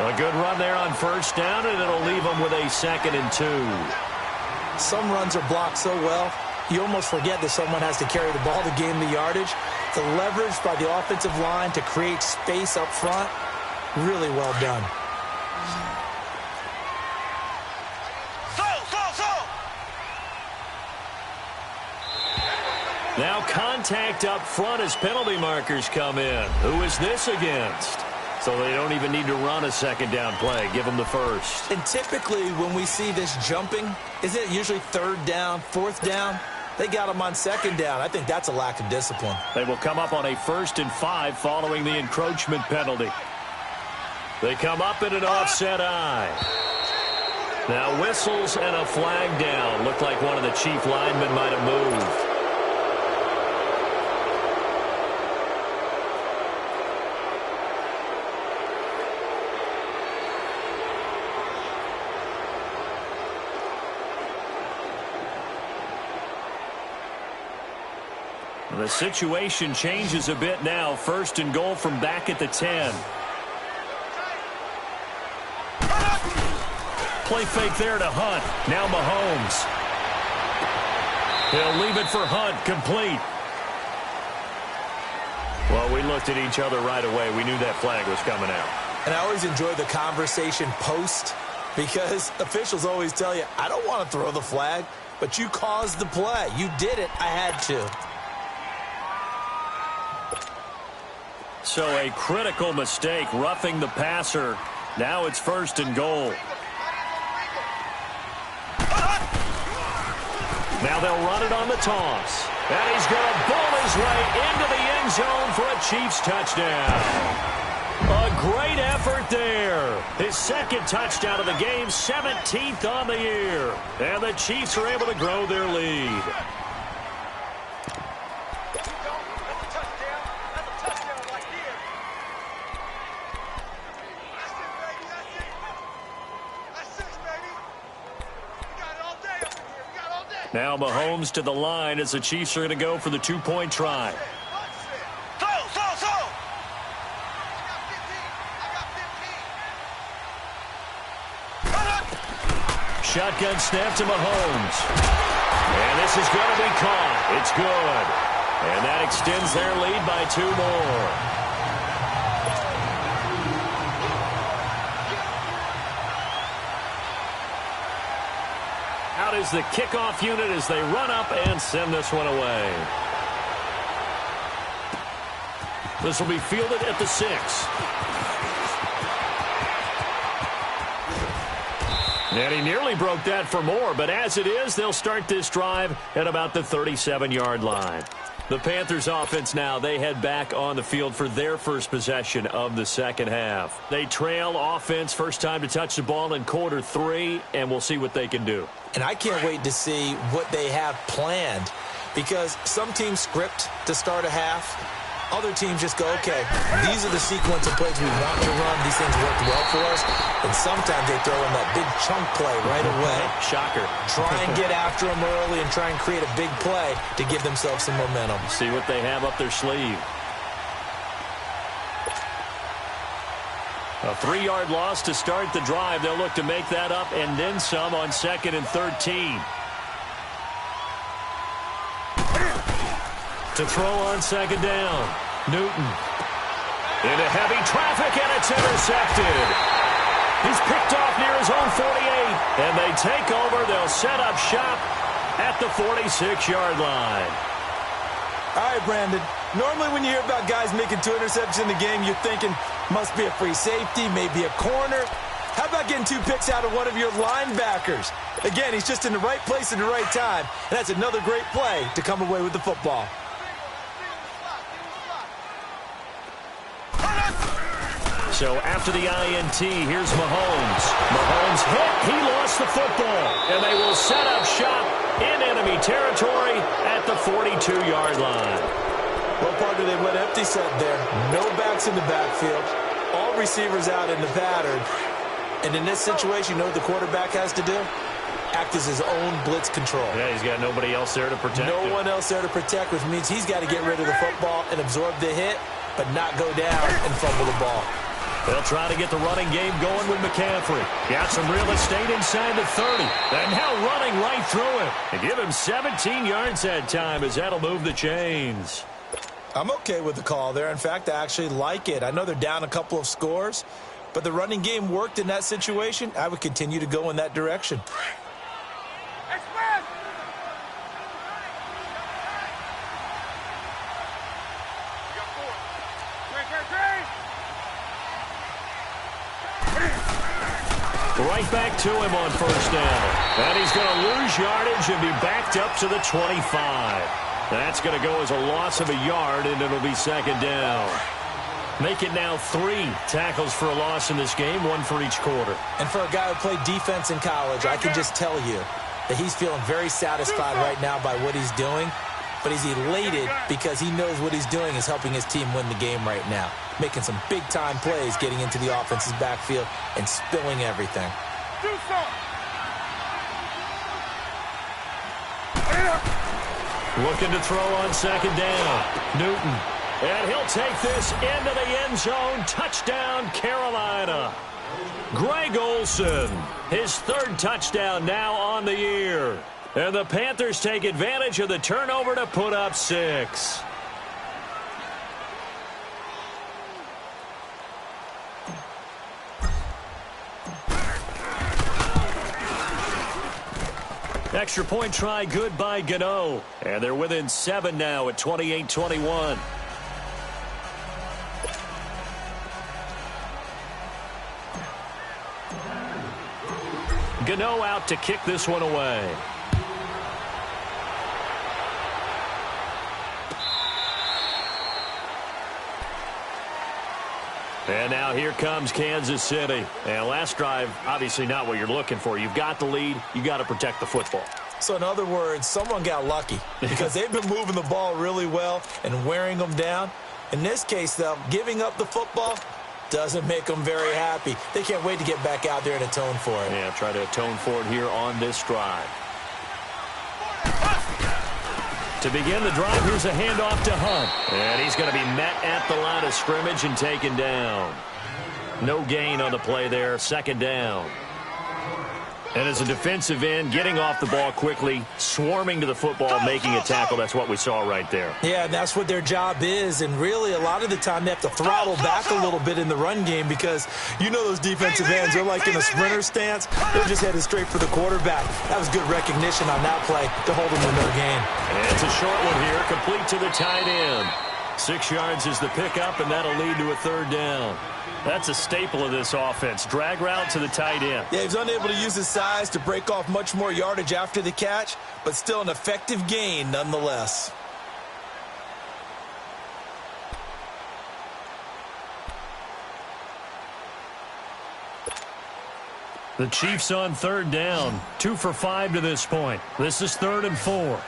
A good run there on 1st down, and it'll leave him with a 2nd and 2. Some runs are blocked so well, you almost forget that someone has to carry the ball to gain the yardage. The leverage by the offensive line to create space up front, really well done. Now contact up front as penalty markers come in. Who is this against? So they don't even need to run a 2nd down play. Give them the 1st. And typically when we see this jumping, isn't it usually 3rd down, 4th down? They got them on 2nd down. I think that's a lack of discipline. They will come up on a 1st and 5 following the encroachment penalty. They come up in an offset eye. Now whistles and a flag down. Looked like one of the Chief linemen might have moved. The situation changes a bit now. 1st and goal from back at the 10. Play fake there to Hunt. Now Mahomes. He'll leave it for Hunt. Complete. Well, we looked at each other right away. We knew that flag was coming out. And I always enjoy the conversation post because officials always tell you, I don't want to throw the flag, but you caused the play. You did it. I had to. So a critical mistake, roughing the passer. Now it's 1st and goal. Now they'll run it on the toss. And he's going to bowl his way into the end zone for a Chiefs touchdown. A great effort there. His 2nd touchdown of the game, 17th on the year. And the Chiefs are able to grow their lead. Now Mahomes to the line as the Chiefs are going to go for the 2-point try. Shotgun snap to Mahomes. And this is going to be caught. It's good. And that extends their lead by 2 more. Out is the kickoff unit as they run up and send this one away. This will be fielded at the 6. And he nearly broke that for more, but as it is, they'll start this drive at about the 37-yard line. The Panthers offense now, they head back on the field for their first possession of the 2nd half. They trail offense, first time to touch the ball in quarter 3, and we'll see what they can do. And I can't wait to see what they have planned because some teams script to start a half. Other teams just go, okay, these are the sequence of plays we want to run. These things worked well for us. And sometimes they throw in that big chunk play right away. Shocker. Try and get after them early and try and create a big play to give themselves some momentum. See what they have up their sleeve. A 3-yard loss to start the drive. They'll look to make that up and then some on 2nd and 13. To throw on 2nd down. Newton. Into heavy traffic, and it's intercepted. He's picked off near his own 48. And they take over. They'll set up shop at the 46-yard line. All right, Brandon. Normally when you hear about guys making 2 interceptions in the game, you're thinking must be a free safety, maybe a corner. How about getting 2 picks out of one of your linebackers? Again, he's just in the right place at the right time. And that's another great play to come away with the football. So after the INT, here's Mahomes. Mahomes hit. He lost the football. And they will set up shop in enemy territory at the 42-yard line. Well, partner, they went empty set there. No backs in the backfield. All receivers out in the pattern. And in this situation, you know what the quarterback has to do? Act as his own blitz control. Yeah, he's got nobody else there to protect him. No one else there to protect, which means he's got to get rid of the football and absorb the hit, but not go down and fumble the ball. They'll try to get the running game going with McCaffrey. Got some real estate inside the 30. And now running right through it. And give him 17 yards that time as that'll move the chains. I'm okay with the call there. In fact, I actually like it. I know they're down a couple of scores, but the running game worked in that situation. I would continue to go in that direction. Right back to him on 1st down. And he's going to lose yardage and be backed up to the 25. That's going to go as a loss of a yard, and it'll be 2nd down. Make it now 3 tackles for a loss in this game, 1 for each quarter. And for a guy who played defense in college, I can just tell you that he's feeling very satisfied right now by what he's doing. But he's elated because he knows what he's doing is helping his team win the game right now. Making some big-time plays, getting into the offense's backfield and spilling everything. Looking to throw on 2nd down. Newton. And he'll take this into the end zone. Touchdown, Carolina. Greg Olsen, his 3rd touchdown now on the year. And the Panthers take advantage of the turnover to put up 6. Extra point try good by Gano. And they're within 7 now at 28-21. Gano out to kick this one away. And now here comes Kansas City. And last drive, obviously not what you're looking for. You've got the lead. You got to protect the football. So in other words, someone got lucky because they've been moving the ball really well and wearing them down. In this case, though, giving up the football doesn't make them very happy. They can't wait to get back out there and atone for it. Yeah, try to atone for it here on this drive. To begin the drive, here's a handoff to Hunt. And he's going to be met at the line of scrimmage and taken down. No gain on the play there, 2nd down. And as a defensive end, getting off the ball quickly, swarming to the football, making a tackle, that's what we saw right there. Yeah, and that's what their job is. And really, a lot of the time, they have to throttle back a little bit in the run game because you know those defensive ends, they're like in a sprinter stance. They're just headed straight for the quarterback. That was good recognition on that play to hold them to no gain. And it's a short one here, complete to the tight end. 6 yards is the pickup, and that'll lead to a 3rd down. That's a staple of this offense. Drag route to the tight end. Yeah, he's unable to use his size to break off much more yardage after the catch, but still an effective gain nonetheless. The Chiefs on 3rd down. 2 for 5 to this point. This is 3rd and 4.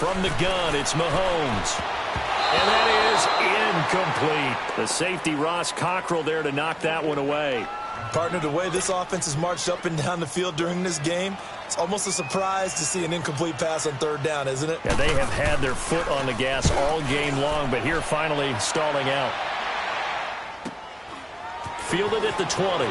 From the gun, it's Mahomes. And that is incomplete. The safety, Ross Cockrell, there to knock that one away. Partner, the way this offense has marched up and down the field during this game, it's almost a surprise to see an incomplete pass on third down, isn't it? Yeah, they have had their foot on the gas all game long, but here finally stalling out. Fielded at the 20.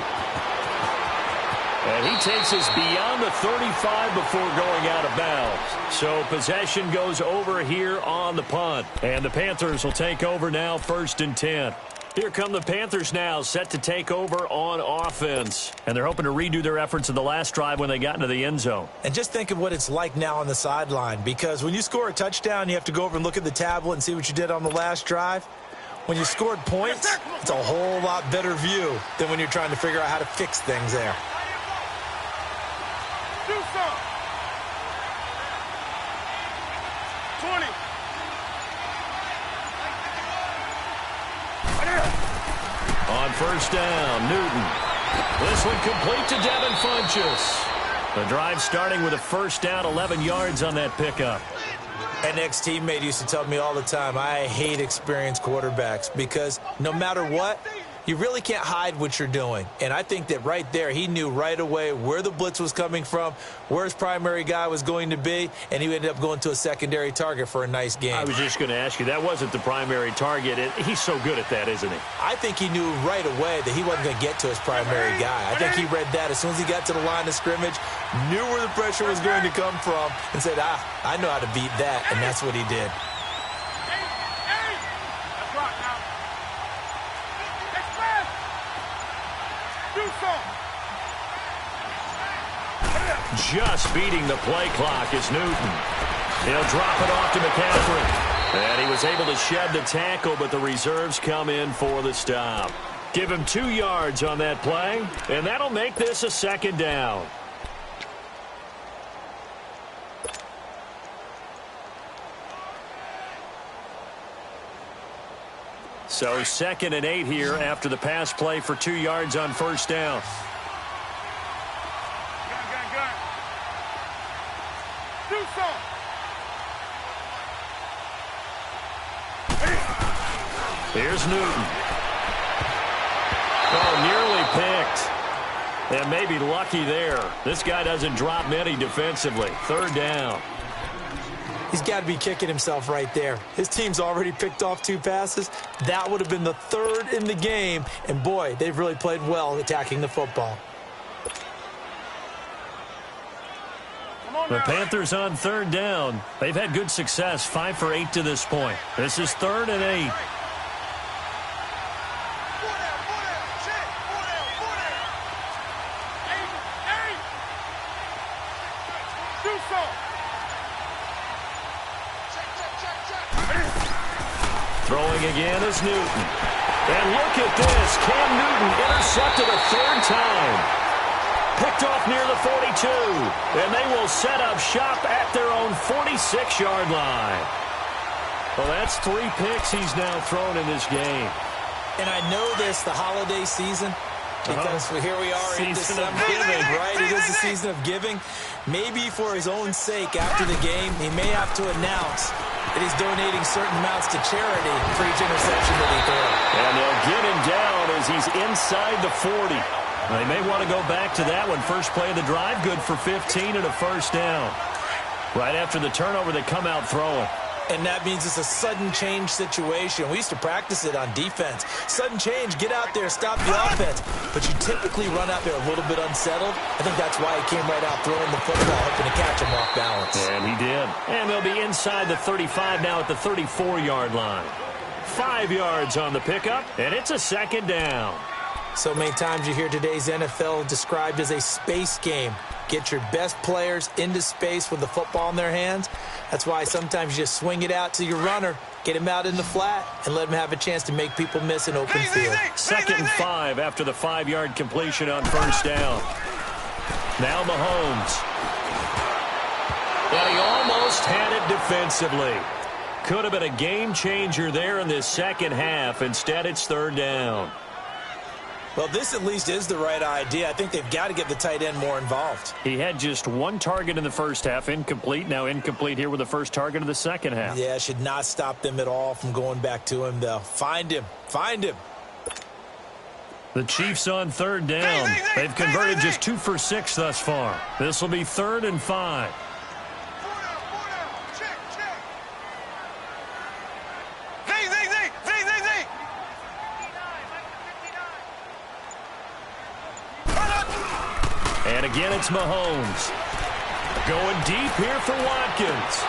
And he takes us beyond the 35 before going out of bounds. So possession goes over here on the punt. And the Panthers will take over now, 1st and 10. Here come the Panthers now, set to take over on offense. And they're hoping to redo their efforts in the last drive when they got into the end zone. And just think of what it's like now on the sideline, because when you score a touchdown, you have to go over and look at the tablet and see what you did on the last drive. When you scored points, it's a whole lot better view than when you're trying to figure out how to fix things there. Do some. 20. On 1st down, Newton. This one complete to Devin Funchess. The drive starting with a 1st down, 11 yards on that pickup. An ex-teammate used to tell me all the time, I hate experienced quarterbacks because no matter what, you really can't hide what you're doing. And I think that right there, he knew right away where the blitz was coming from, where his primary guy was going to be, and he ended up going to a secondary target for a nice game. I was just going to ask you, that wasn't the primary target. He's so good at that, isn't he? I think he knew right away that he wasn't going to get to his primary guy. I think he read that as soon as he got to the line of scrimmage, knew where the pressure was going to come from, and said, I know how to beat that, and that's what he did. Just beating the play clock is Newton. He'll drop it off to McCaffrey. And he was able to shed the tackle, but the reserves come in for the stop. Give him 2 yards on that play, and that'll make this a 2nd down. So 2nd and 8 here after the pass play for 2 yards on 1st down. Here's Newton. Oh, nearly picked. And maybe lucky there. This guy doesn't drop many defensively. 3rd down. He's got to be kicking himself right there. His team's already picked off 2 passes. That would have been the 3rd in the game. And, boy, they've really played well attacking the football. The Panthers on 3rd down. They've had good success, 5 for 8 to this point. This is 3rd and 8. Throwing again is Newton. And look at this. Cam Newton intercepted a 3rd time. Picked off near the 42. And they will set up shop at their own 46-yard line. Well, that's 3 picks he's now thrown in this game. And I know this, the holiday season, because here we are in December, right? It is the season of giving. Maybe for his own sake, after the game, he may have to announce that he's donating certain amounts to charity for each interception that he throws. And they'll get him down as he's inside the 40. They may want to go back to that one. First play of the drive, good for 15 and a 1st down. Right after the turnover, they come out throwing. And that means it's a sudden change situation. We used to practice it on defense. Sudden change, get out there, stop the offense. But you typically run out there a little bit unsettled. I think that's why he came right out throwing the football, hoping to catch him off balance. And he did. And they'll be inside the 35 now at the 34-yard line. 5 yards on the pickup, and it's a 2nd down. So many times you hear today's NFL described as a space game. Get your best players into space with the football in their hands. That's why sometimes you just swing it out to your runner, get him out in the flat, and let him have a chance to make people miss an open field. 2nd and 5 after the 5-yard completion on 1st down. Now Mahomes. And he almost had it defensively. Could have been a game changer there in this 2nd half. Instead, it's 3rd down. Well, this at least is the right idea. I think they've got to get the tight end more involved. He had just one target in the first half, incomplete. Now incomplete here with the first target of the second half. Yeah, should not stop them at all from going back to him, though. Find him. Find him. The Chiefs on third down. They've converted just 2 for 6 thus far. This will be 3rd and 5. And again, it's Mahomes. Going deep here for Watkins.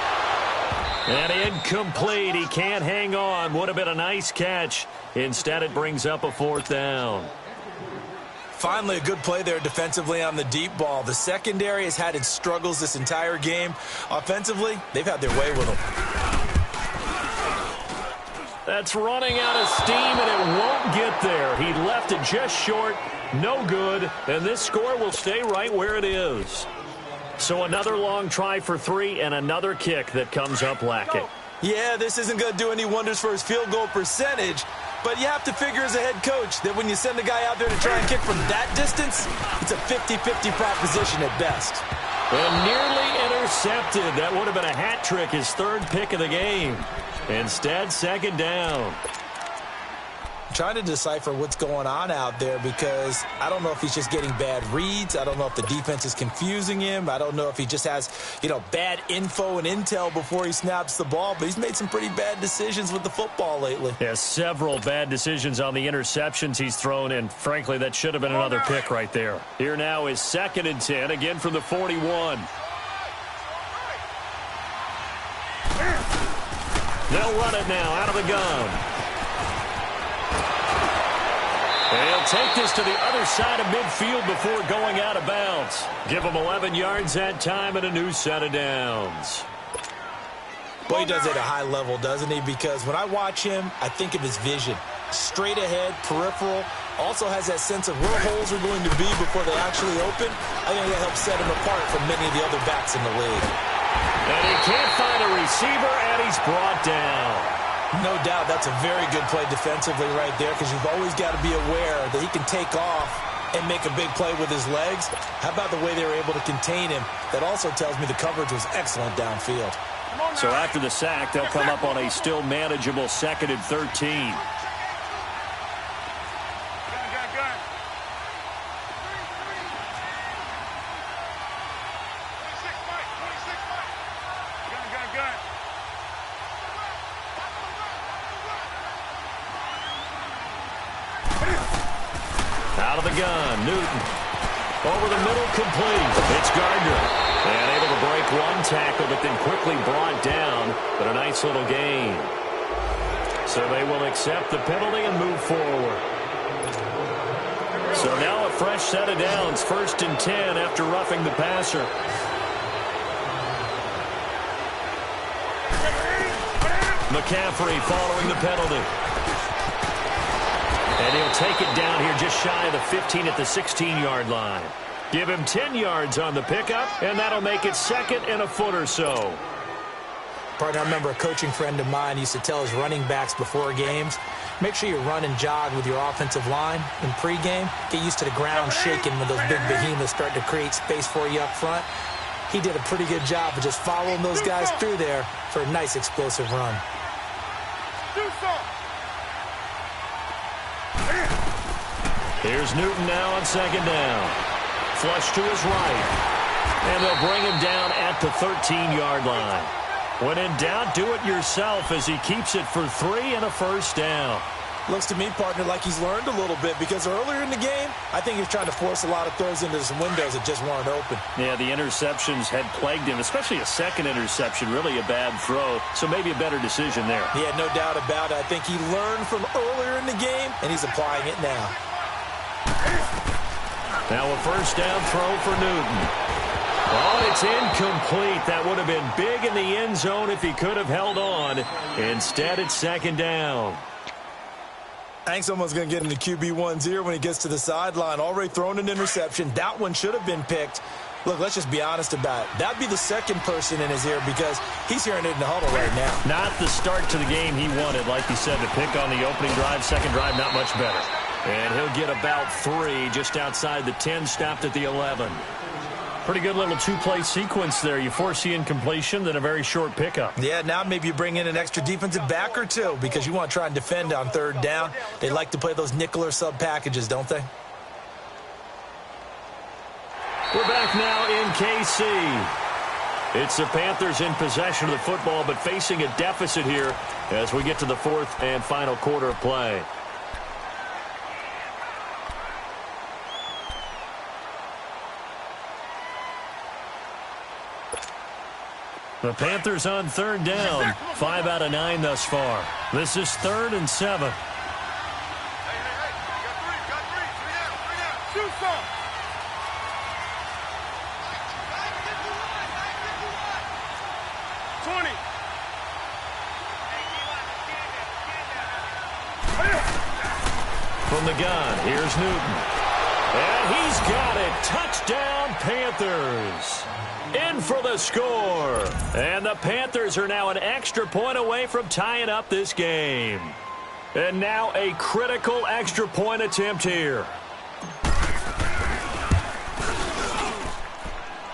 And incomplete. He can't hang on. Would have been a nice catch. Instead, it brings up a 4th down. Finally, a good play there defensively on the deep ball. The secondary has had its struggles this entire game. Offensively, they've had their way with them. That's running out of steam, and it won't get there. He left it just short. No good, and this score will stay right where it is. So another long try for 3 and another kick that comes up lacking. Yeah, this isn't going to do any wonders for his field goal percentage, but you have to figure as a head coach that when you send a guy out there to try and kick from that distance, it's a 50-50 proposition at best. And nearly intercepted. That would have been a hat trick, his 3rd pick of the game. Instead, 2nd down. Trying to decipher what's going on out there because I don't know if he's just getting bad reads. I don't know if the defense is confusing him. I don't know if he just has, bad info and intel before he snaps the ball. But he's made some pretty bad decisions with the football lately. Yeah, several bad decisions on the interceptions he's thrown, and frankly, that should have been another pick right there. Here now is 2nd and 10, again from the 41. They'll run it now out of the gun. They'll take this to the other side of midfield before going out of bounds. Give them 11 yards that time and a new set of downs. Boy, he does it at a high level, doesn't he? Because when I watch him, I think of his vision. Straight ahead, peripheral. Also has that sense of where holes are going to be before they actually open. I think that helps set him apart from many of the other backs in the league. And he can't find a receiver, and he's brought down. No doubt that's a very good play defensively right there because you've always got to be aware that he can take off and make a big play with his legs. How about the way they were able to contain him? That also tells me the coverage was excellent downfield. So after the sack, they'll come up on a still manageable 2nd and 13. Out of the gun, Newton. Over the middle, complete. It's Gardner. And able to break one tackle, but then quickly brought down. But a nice little gain. So they will accept the penalty and move forward. So now a fresh set of downs. 1st and 10 after roughing the passer. McCaffrey following the penalty. And he'll take it down here just shy of the 15 at the 16-yard line. Give him 10 yards on the pickup, and that'll make it 2nd and a foot or so. Partner, I remember a coaching friend of mine used to tell his running backs before games, make sure you run and jog with your offensive line in pregame. Get used to the ground shaking when those big behemoths start to create space for you up front. He did a pretty good job of just following those guys through there for a nice explosive run. Here's Newton now on 2nd down. Flush to his right. And they'll bring him down at the 13-yard line. When in doubt, do it yourself as he keeps it for 3 and a 1st down. Looks to me, partner, like he's learned a little bit because earlier in the game, I think he was trying to force a lot of throws into some windows that just weren't open. Yeah, the interceptions had plagued him, especially a second interception, really a bad throw. So maybe a better decision there. Yeah, no doubt about it. I think he learned from earlier in the game, and he's applying it now. Now a 1st down throw for Newton. Oh, it's incomplete. That would have been big in the end zone if he could have held on. Instead, it's 2nd down. I think someone's going to get into QB1's ear when he gets to the sideline. Already thrown an interception. That one should have been picked. Look, let's just be honest about it. That'd be the second person in his ear because he's hearing it in the huddle right now. Not the start to the game he wanted, like you said, to pick on the opening drive, second drive, not much better. And he'll get about 3 just outside the 10, stopped at the 11. Pretty good little two-play sequence there. You force the incompletion, then a very short pickup. Yeah, now maybe you bring in an extra defensive back or two because you want to try and defend on 3rd down. They like to play those nickel or sub packages, don't they? We're back now in KC. It's the Panthers in possession of the football, but facing a deficit here as we get to the 4th and final quarter of play. The Panthers on 3rd down. 5 out of 9 thus far. This is 3rd and 7. Shoot some. From the gun, here's Newton. And he's got it. Touchdown, Panthers. In for the score. And the Panthers are now an extra point away from tying up this game. And now a critical extra point attempt here.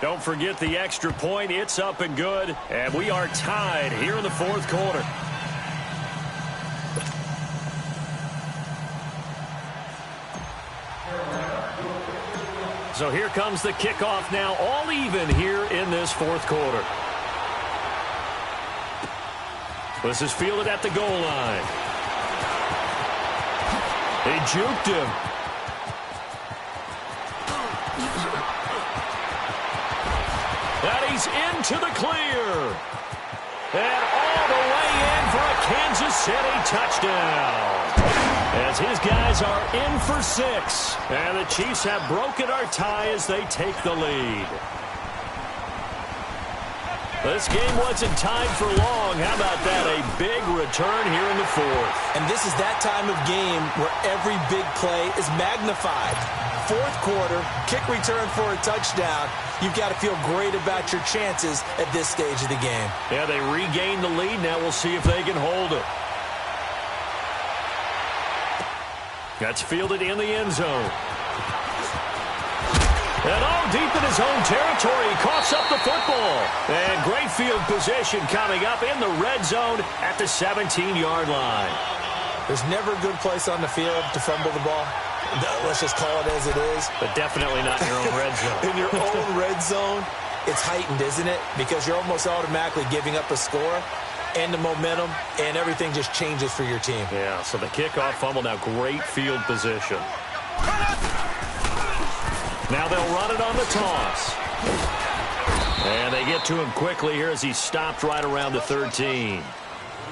Don't forget the extra point. It's up and good. And we are tied here in the 4th quarter. So here comes the kickoff now, all even here in this 4th quarter. This is fielded at the goal line. He juked him. And he's into the clear. And all the way in for a Kansas City touchdown. As his guys are in for 6. And the Chiefs have broken our tie as they take the lead. This game wasn't tied for long. How about that? A big return here in the 4th. And this is that time of game where every big play is magnified. 4th quarter, kick return for a touchdown. You've got to feel great about your chances at this stage of the game. Yeah, they regained the lead. Now we'll see if they can hold it. That's fielded in the end zone. And all deep in his own territory, he coughs up the football. And great field position coming up in the red zone at the 17-yard line. There's never a good place on the field to fumble the ball. Let's just call it as it is. But definitely not in your own red zone. In your own red zone, it's heightened, isn't it? Because you're almost automatically giving up a score and the momentum, and everything just changes for your team. Yeah, so the kickoff fumble, now great field position. Now they'll run it on the toss. And they get to him quickly here as he stopped right around the 13.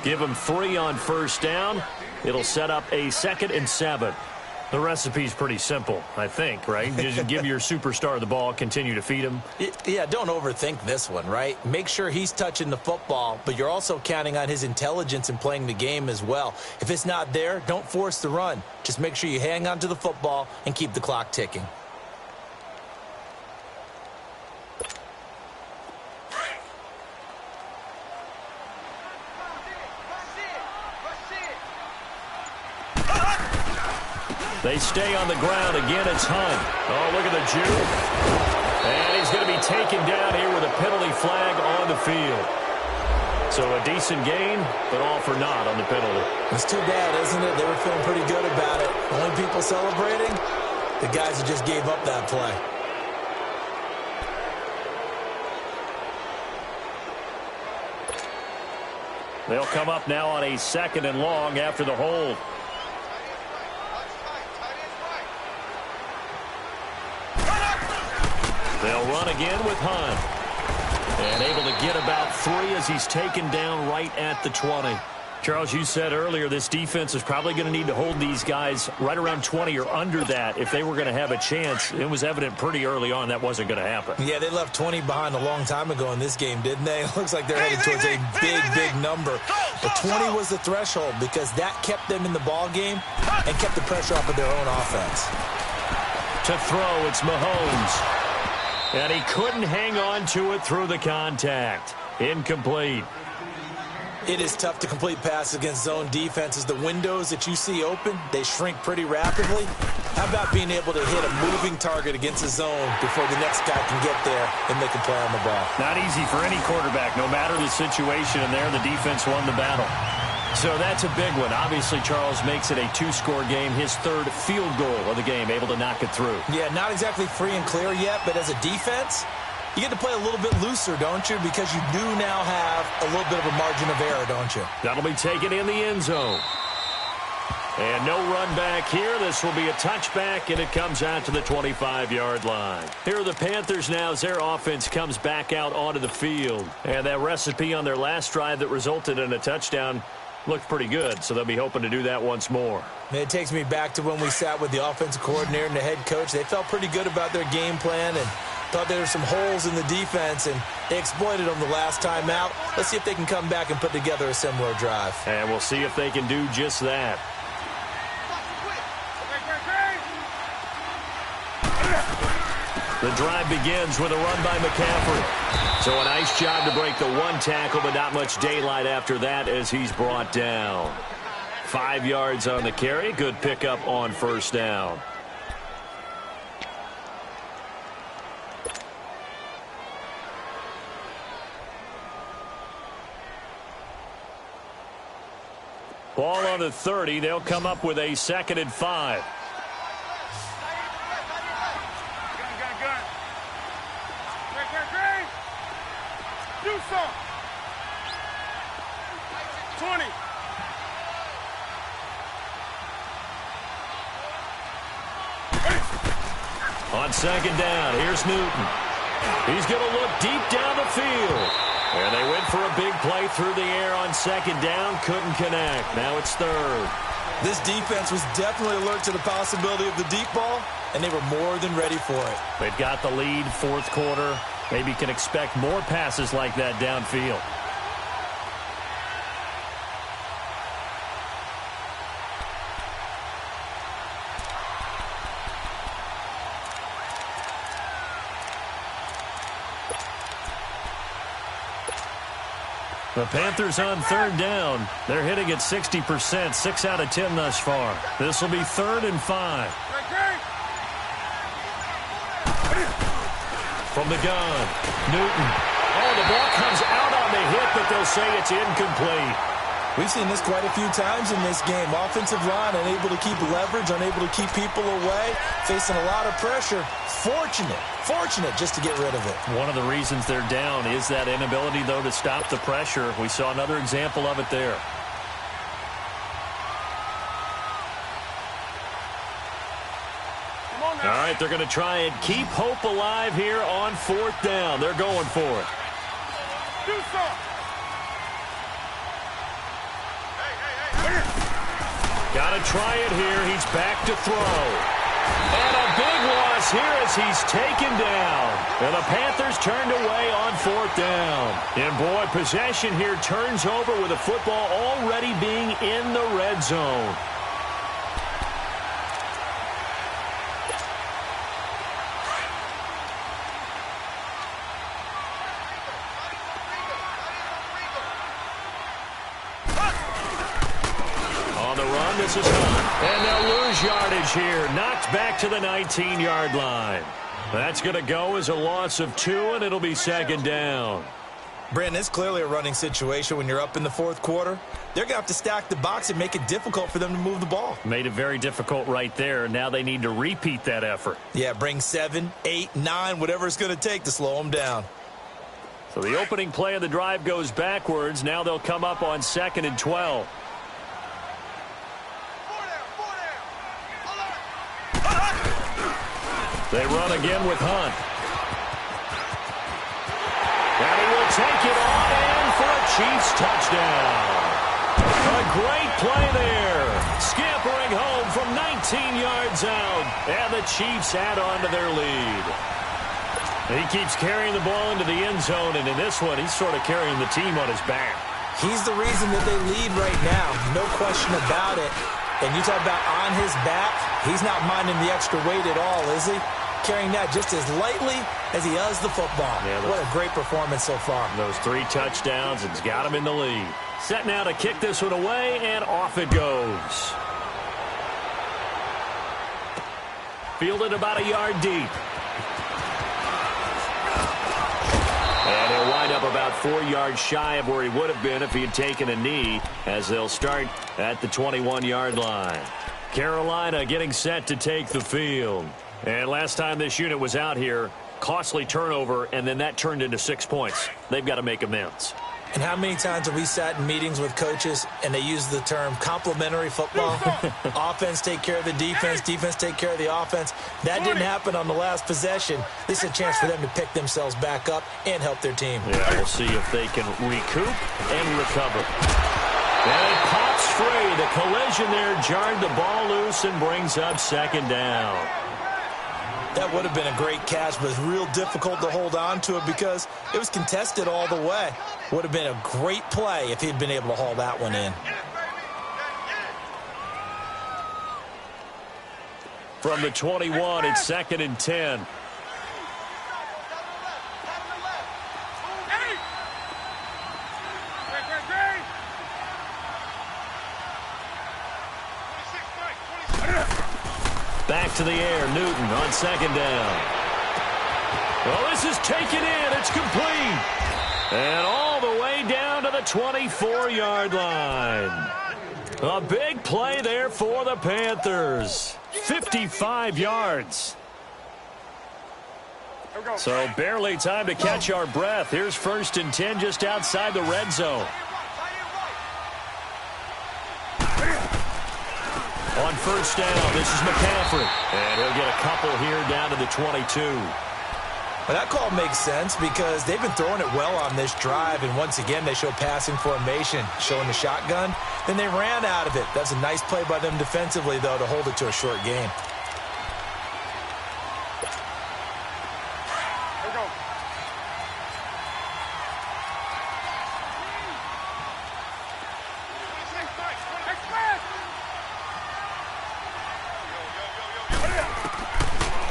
Give him 3 on 1st down. It'll set up a 2nd and 7. The recipe's pretty simple, I think, right? Just give your superstar the ball, continue to feed him. Yeah, don't overthink this one, right? Make sure he's touching the football, but you're also counting on his intelligence in playing the game as well. If it's not there, don't force the run. Just make sure you hang on to the football and keep the clock ticking. They stay on the ground. Again, it's Hunt. Oh, look at the juke. And he's going to be taken down here with a penalty flag on the field. So a decent gain, but all for naught on the penalty. It's too bad, isn't it? They were feeling pretty good about it. Only people celebrating, the guys who just gave up that play. They'll come up now on a 2nd and long after the hold. They'll run again with Hunt. And able to get about 3 as he's taken down right at the 20. Charles, you said earlier this defense is probably going to need to hold these guys right around 20 or under that if they were going to have a chance. It was evident pretty early on that wasn't going to happen. Yeah, they left 20 behind a long time ago in this game, didn't they? It looks like they're headed towards a big number. But 20 was the threshold because that kept them in the ball game and kept the pressure off of their own offense. To throw, it's Mahomes. And he couldn't hang on to it through the contact. Incomplete. It is tough to complete passes against zone defenses. The windows that you see open, they shrink pretty rapidly. How about being able to hit a moving target against a zone before the next guy can get there and make a play on the ball? Not easy for any quarterback. No matter the situation in there, the defense won the battle. So that's a big one. Obviously, Charles makes it a 2-score game. His third field goal of the game, able to knock it through. Yeah, not exactly free and clear yet, but as a defense, you get to play a little bit looser, don't you? Because you do now have a little bit of a margin of error, don't you? That'll be taken in the end zone. And no run back here. This will be a touchback, and it comes out to the 25-yard line. Here are the Panthers now as their offense comes back out onto the field. And that recipe on their last drive that resulted in a touchdown looked pretty good, so they'll be hoping to do that once more. It takes me back to when we sat with the offensive coordinator and the head coach. They felt pretty good about their game plan and thought there were some holes in the defense, and they exploited them the last time out. Let's see if they can come back and put together a similar drive. And we'll see if they can do just that. The drive begins with a run by McCaffrey. So a nice job to break the one tackle, but not much daylight after that as he's brought down. 5 yards on the carry. Good pickup on first down. Ball on the 30. They'll come up with a 2nd and 5. Do some. 20. On 2nd down, here's Newton. He's going to look deep down the field. And they went for a big play through the air on 2nd down. Couldn't connect. Now it's 3rd. This defense was definitely alert to the possibility of the deep ball, and they were more than ready for it. They've got the lead, 4th quarter. Maybe can expect more passes like that downfield. The Panthers on 3rd down. They're hitting at 60%, 6 out of 10 thus far. This will be 3rd and 5. From the gun, Newton. Oh, the ball comes out on the hit, but they'll say it's incomplete. We've seen this quite a few times in this game. Offensive line unable to keep leverage, unable to keep people away, facing a lot of pressure. Fortunate just to get rid of it. One of the reasons they're down is that inability, though, to stop the pressure. We saw another example of it there. All right, they're going to try and keep hope alive here on 4th down. They're going for it. Do some. Got to try it here. He's back to throw. And a big loss here as he's taken down. And the Panthers turned away on 4th down. And boy, possession here turns over with the football already being in the red zone. This is Hunt. And they'll lose yardage here. Knocked back to the 19-yard line. That's going to go as a loss of 2, and it'll be 2nd down. Brandon, it's clearly a running situation when you're up in the 4th quarter. They're going to have to stack the box and make it difficult for them to move the ball. Made it very difficult right there. Now they need to repeat that effort. Yeah, bring 7, 8, 9, whatever it's going to take to slow them down. So the opening play of the drive goes backwards. Now they'll come up on 2nd and 12. They run again with Hunt. And he will take it on in for a Chiefs touchdown. A great play there. Scampering home from 19 yards out. And the Chiefs add on to their lead. He keeps carrying the ball into the end zone, and in this one, he's sort of carrying the team on his back. He's the reason that they lead right now. No question about it. And you talk about on his back, he's not minding the extra weight at all, is he? Carrying that just as lightly as he does the football. Yeah, what a great performance so far. Those 3 touchdowns, it's got him in the lead. Set now to kick this one away, and off it goes. Fielded about a yard deep. And he'll wind up about 4 yards shy of where he would have been if he had taken a knee, as they'll start at the 21-yard line. Carolina getting set to take the field. And last time this unit was out here, costly turnover, and then that turned into 6 points. They've got to make amends. And how many times have we sat in meetings with coaches and they use the term complementary football? Offense take care of the defense, defense take care of the offense. That didn't happen on the last possession. This is a chance for them to pick themselves back up and help their team. Yeah, we'll see if they can recoup and recover. And it pops free. The collision there jarred the ball loose and brings up second down. That would have been a great catch, but it's real difficult to hold on to it because it was contested all the way. Would have been a great play if he'd been able to haul that one in. From the 21, it's 2nd and 10. Back to the air, Newton on 2nd down. Well, this is taken in. It's complete. And all the way down to the 24-yard line. A big play there for the Panthers. 55 yards. So barely time to catch our breath. Here's 1st and 10 just outside the red zone. On 1st down, this is McCaffrey. And he'll get a couple here down to the 22. Well, that call makes sense because they've been throwing it well on this drive, and once again they show passing formation, showing the shotgun. Then they ran out of it. That's a nice play by them defensively, though, to hold it to a short game.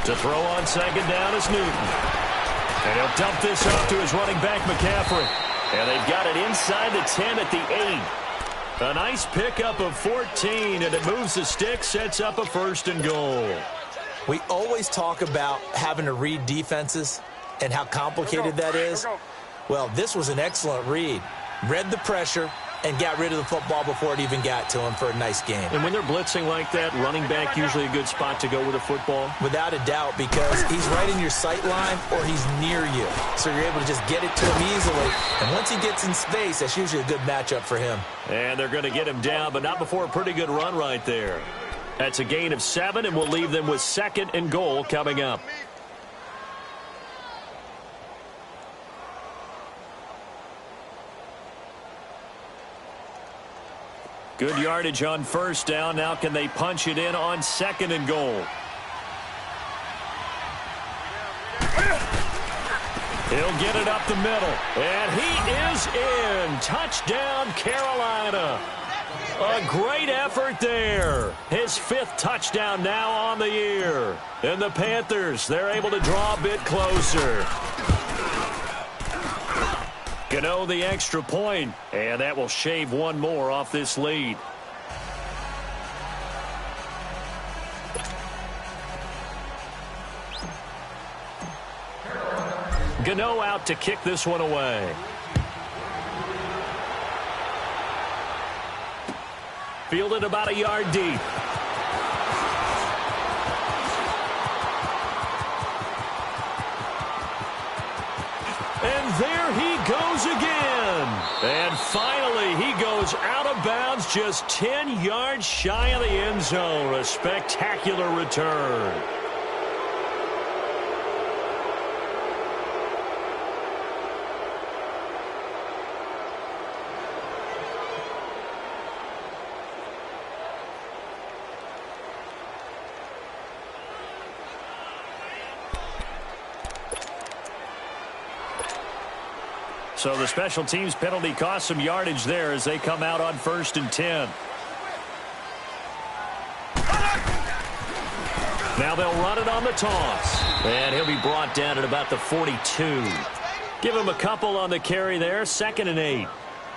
To throw on 2nd down is Newton. And he'll dump this off to his running back, McCaffrey. And they've got it inside the 10 at the 8. A nice pickup of 14, and it moves the stick, sets up a 1st and goal. We always talk about having to read defenses and how complicated that is. Well, this was an excellent read. Read the pressure and got rid of the football before it even got to him for a nice game. And when they're blitzing like that, running back usually a good spot to go with a football? Without a doubt, because he's right in your sight line or he's near you. So you're able to just get it to him easily. And once he gets in space, that's usually a good matchup for him. And they're going to get him down, but not before a pretty good run right there. That's a gain of 7, and we'll leave them with 2nd and goal coming up. Good yardage on 1st down. Now can they punch it in on 2nd and goal? He'll get it up the middle. And he is in. Touchdown, Carolina. A great effort there. His 5th touchdown now on the year. And the Panthers, they're able to draw a bit closer. Gano the extra point, and that will shave one more off this lead. Gano out to kick this one away. Fielded about a yard deep. And there he goes again. And finally, he goes out of bounds just 10 yards shy of the end zone. A spectacular return. So the special teams penalty cost some yardage there as they come out on 1st and 10. Now they'll run it on the toss. And he'll be brought down at about the 42. Give him a couple on the carry there. 2nd and 8.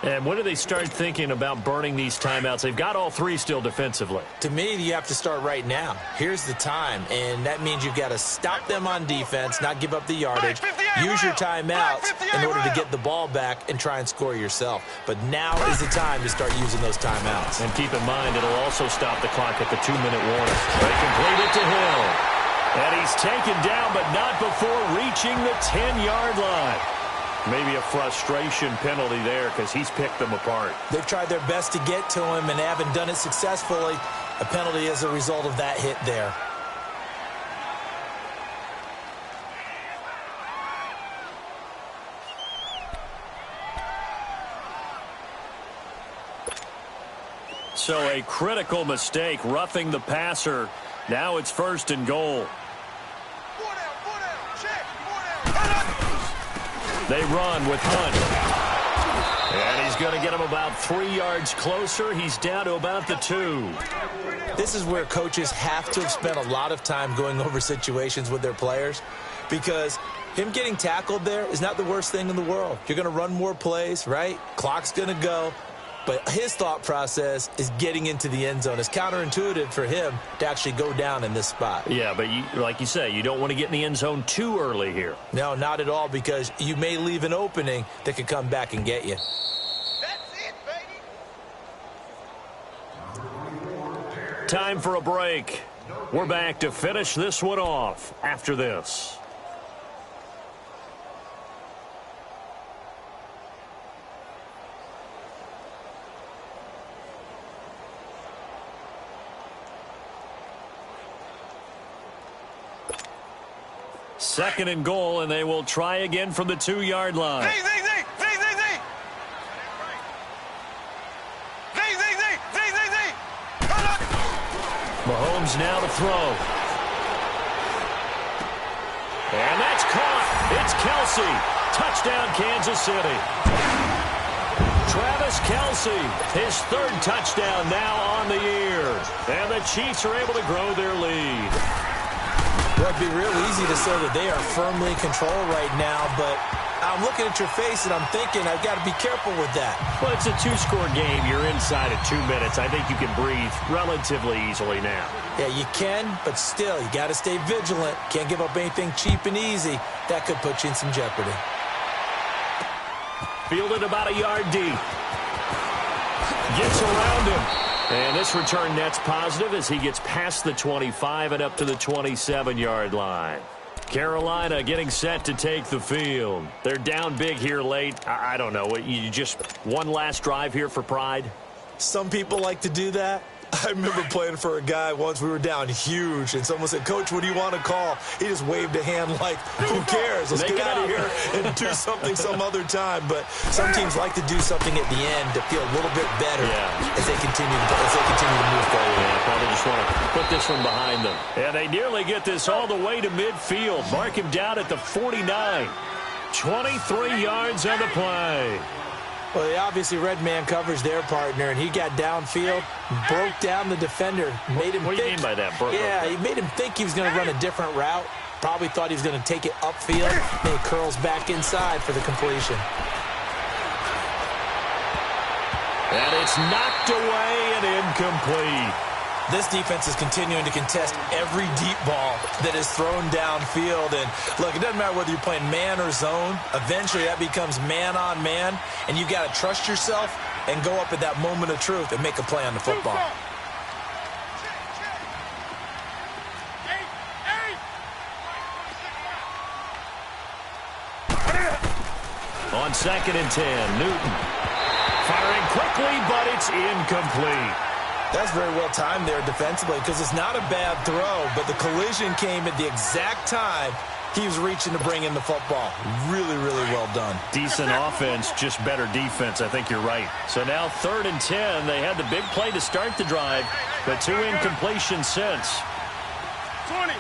And when do they start thinking about burning these timeouts? They've got all three still defensively. To me, you have to start right now. Here's the time, and that means you've got to stop them on defense, not give up the yardage, use your timeouts in order to get the ball back and try and score yourself. But now is the time to start using those timeouts. And keep in mind, it'll also stop the clock at the 2-minute warning. They complete it to Hill. And he's taken down, but not before reaching the 10-yard line. Maybe a frustration penalty there because he's picked them apart. They've tried their best to get to him and haven't done it successfully. A penalty as a result of that hit there. So a critical mistake, roughing the passer. Now it's 1st and goal. They run with Hunt. And he's going to get him about 3 yards closer. He's down to about the 2. This is where coaches have to have spent a lot of time going over situations with their players, because him getting tackled there is not the worst thing in the world. You're going to run more plays, right? Clock's going to go. But his thought process is getting into the end zone. It's counterintuitive for him to actually go down in this spot. Yeah, but like you say, you don't want to get in the end zone too early here. No, not at all, because you may leave an opening that could come back and get you. That's it, baby. Time for a break. We're back to finish this one off after this. Second and goal, and they will try again from the 2-yard line. Mahomes now to throw. And that's caught. It's Kelsey. Touchdown, Kansas City. Travis Kelsey, his 3rd touchdown now on the year. And the Chiefs are able to grow their lead. Well, it'd be real easy to say that they are firmly in control right now, but I'm looking at your face and I'm thinking I've got to be careful with that. Well, it's a 2-score game. You're inside at 2 minutes. I think you can breathe relatively easily now. Yeah, you can, but still, you got to stay vigilant. Can't give up anything cheap and easy. That could put you in some jeopardy. Fielded about a yard deep. Gets around him. And this return net's positive as he gets past the 25 and up to the 27-yard line. Carolina getting set to take the field. They're down big here late. I don't know. You just one last drive here for pride? Some people like to do that. I remember playing for a guy once. We were down huge, and someone said, "Coach, what do you want to call?" He just waved a hand like, "Who cares? Let's get out of here and do something some other time." But some teams like to do something at the end to feel a little bit better as they continue to move forward. Yeah, probably just want to put this one behind them. And they nearly get this all the way to midfield. Mark him down at the 49. 23 yards on the play. Well, they obviously red man covers their partner, and he got downfield, broke down the defender, made him What do you mean by that? He made him think he was going to run a different route. Probably thought he was going to take it upfield. Then he curls back inside for the completion. And it's knocked away and incomplete. This defense is continuing to contest every deep ball that is thrown downfield. And, look, it doesn't matter whether you're playing man or zone. Eventually, that becomes man-on-man, and you got to trust yourself and go up at that moment of truth and make a play on the football. On 2nd and 10, Newton firing quickly, but it's incomplete. That's very well timed there defensively, because it's not a bad throw, but the collision came at the exact time he was reaching to bring in the football. Really, really well done. Decent offense, just better defense. I think you're right. So now 3rd and 10. They had the big play to start the drive, but 2 incompletions since. 20.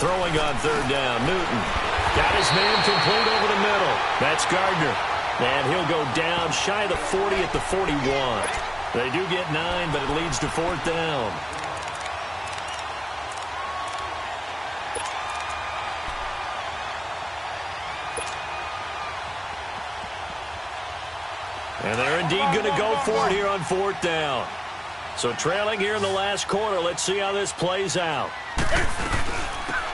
Throwing on 3rd down, Newton. Got his man complete over the middle. That's Gardner. And he'll go down shy of the 40 at the 41. They do get 9, but it leads to 4th down. And they're indeed going to go for it here on 4th down. So trailing here in the last quarter. Let's see how this plays out.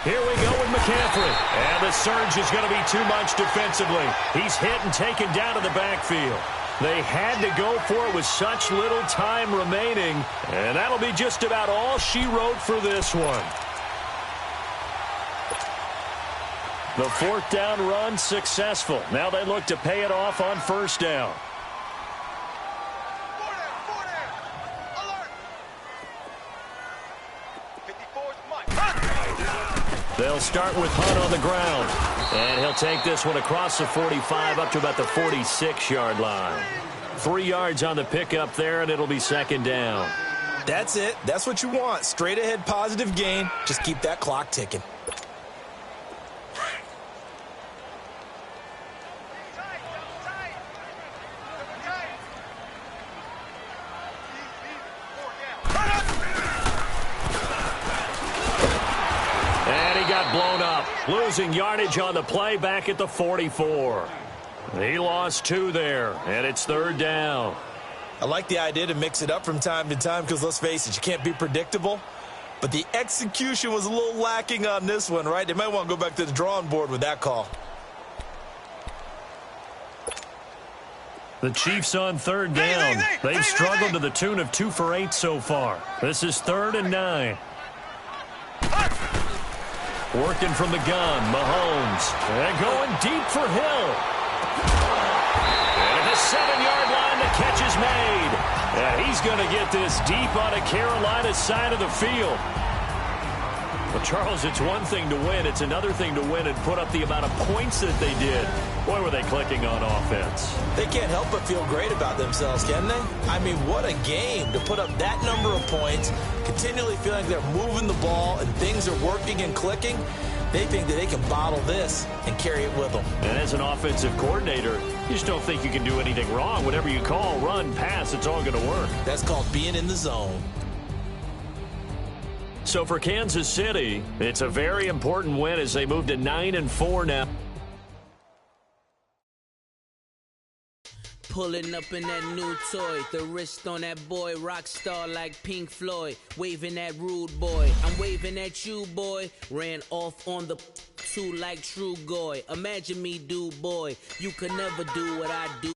Here we go with McCaffrey. And the surge is going to be too much defensively. He's hit and taken down to the backfield. They had to go for it with such little time remaining. And that'll be just about all she wrote for this one. The 4th down run successful. Now they look to pay it off on 1st down. They'll start with Hunt on the ground. And he'll take this one across the 45 up to about the 46-yard line. 3 yards on the pickup there, and it'll be 2nd down. That's it. That's what you want. Straight ahead positive gain. Just keep that clock ticking. Blown up, losing yardage on the play back at the 44. He lost 2 there, and it's 3rd down. I like the idea to mix it up from time to time because, let's face it, you can't be predictable. But the execution was a little lacking on this one, right? They might want to go back to the drawing board with that call. The Chiefs on 3rd down. They've struggled to the tune of 2 for 8 so far. This is 3rd and 9. Working from the gun, Mahomes. And going deep for Hill. And at the 7-yard line, the catch is made. And he's going to get this deep on a Carolina side of the field. Well, Charles, it's one thing to win. It's another thing to win and put up the amount of points that they did. Boy, were they clicking on offense. They can't help but feel great about themselves, can they? I mean, what a game to put up that number of points, continually feeling they're moving the ball and things are working and clicking. They think that they can bottle this and carry it with them. And as an offensive coordinator, you just don't think you can do anything wrong. Whatever you call, run, pass, it's all going to work. That's called being in the zone. So for Kansas City, it's a very important win as they move to 9-4 now. Pulling up in that new toy, the wrist on that boy, rock star like Pink Floyd, waving at rude boy, I'm waving at you boy, ran off on the two like True Goy, imagine me do boy, you could never do what I do.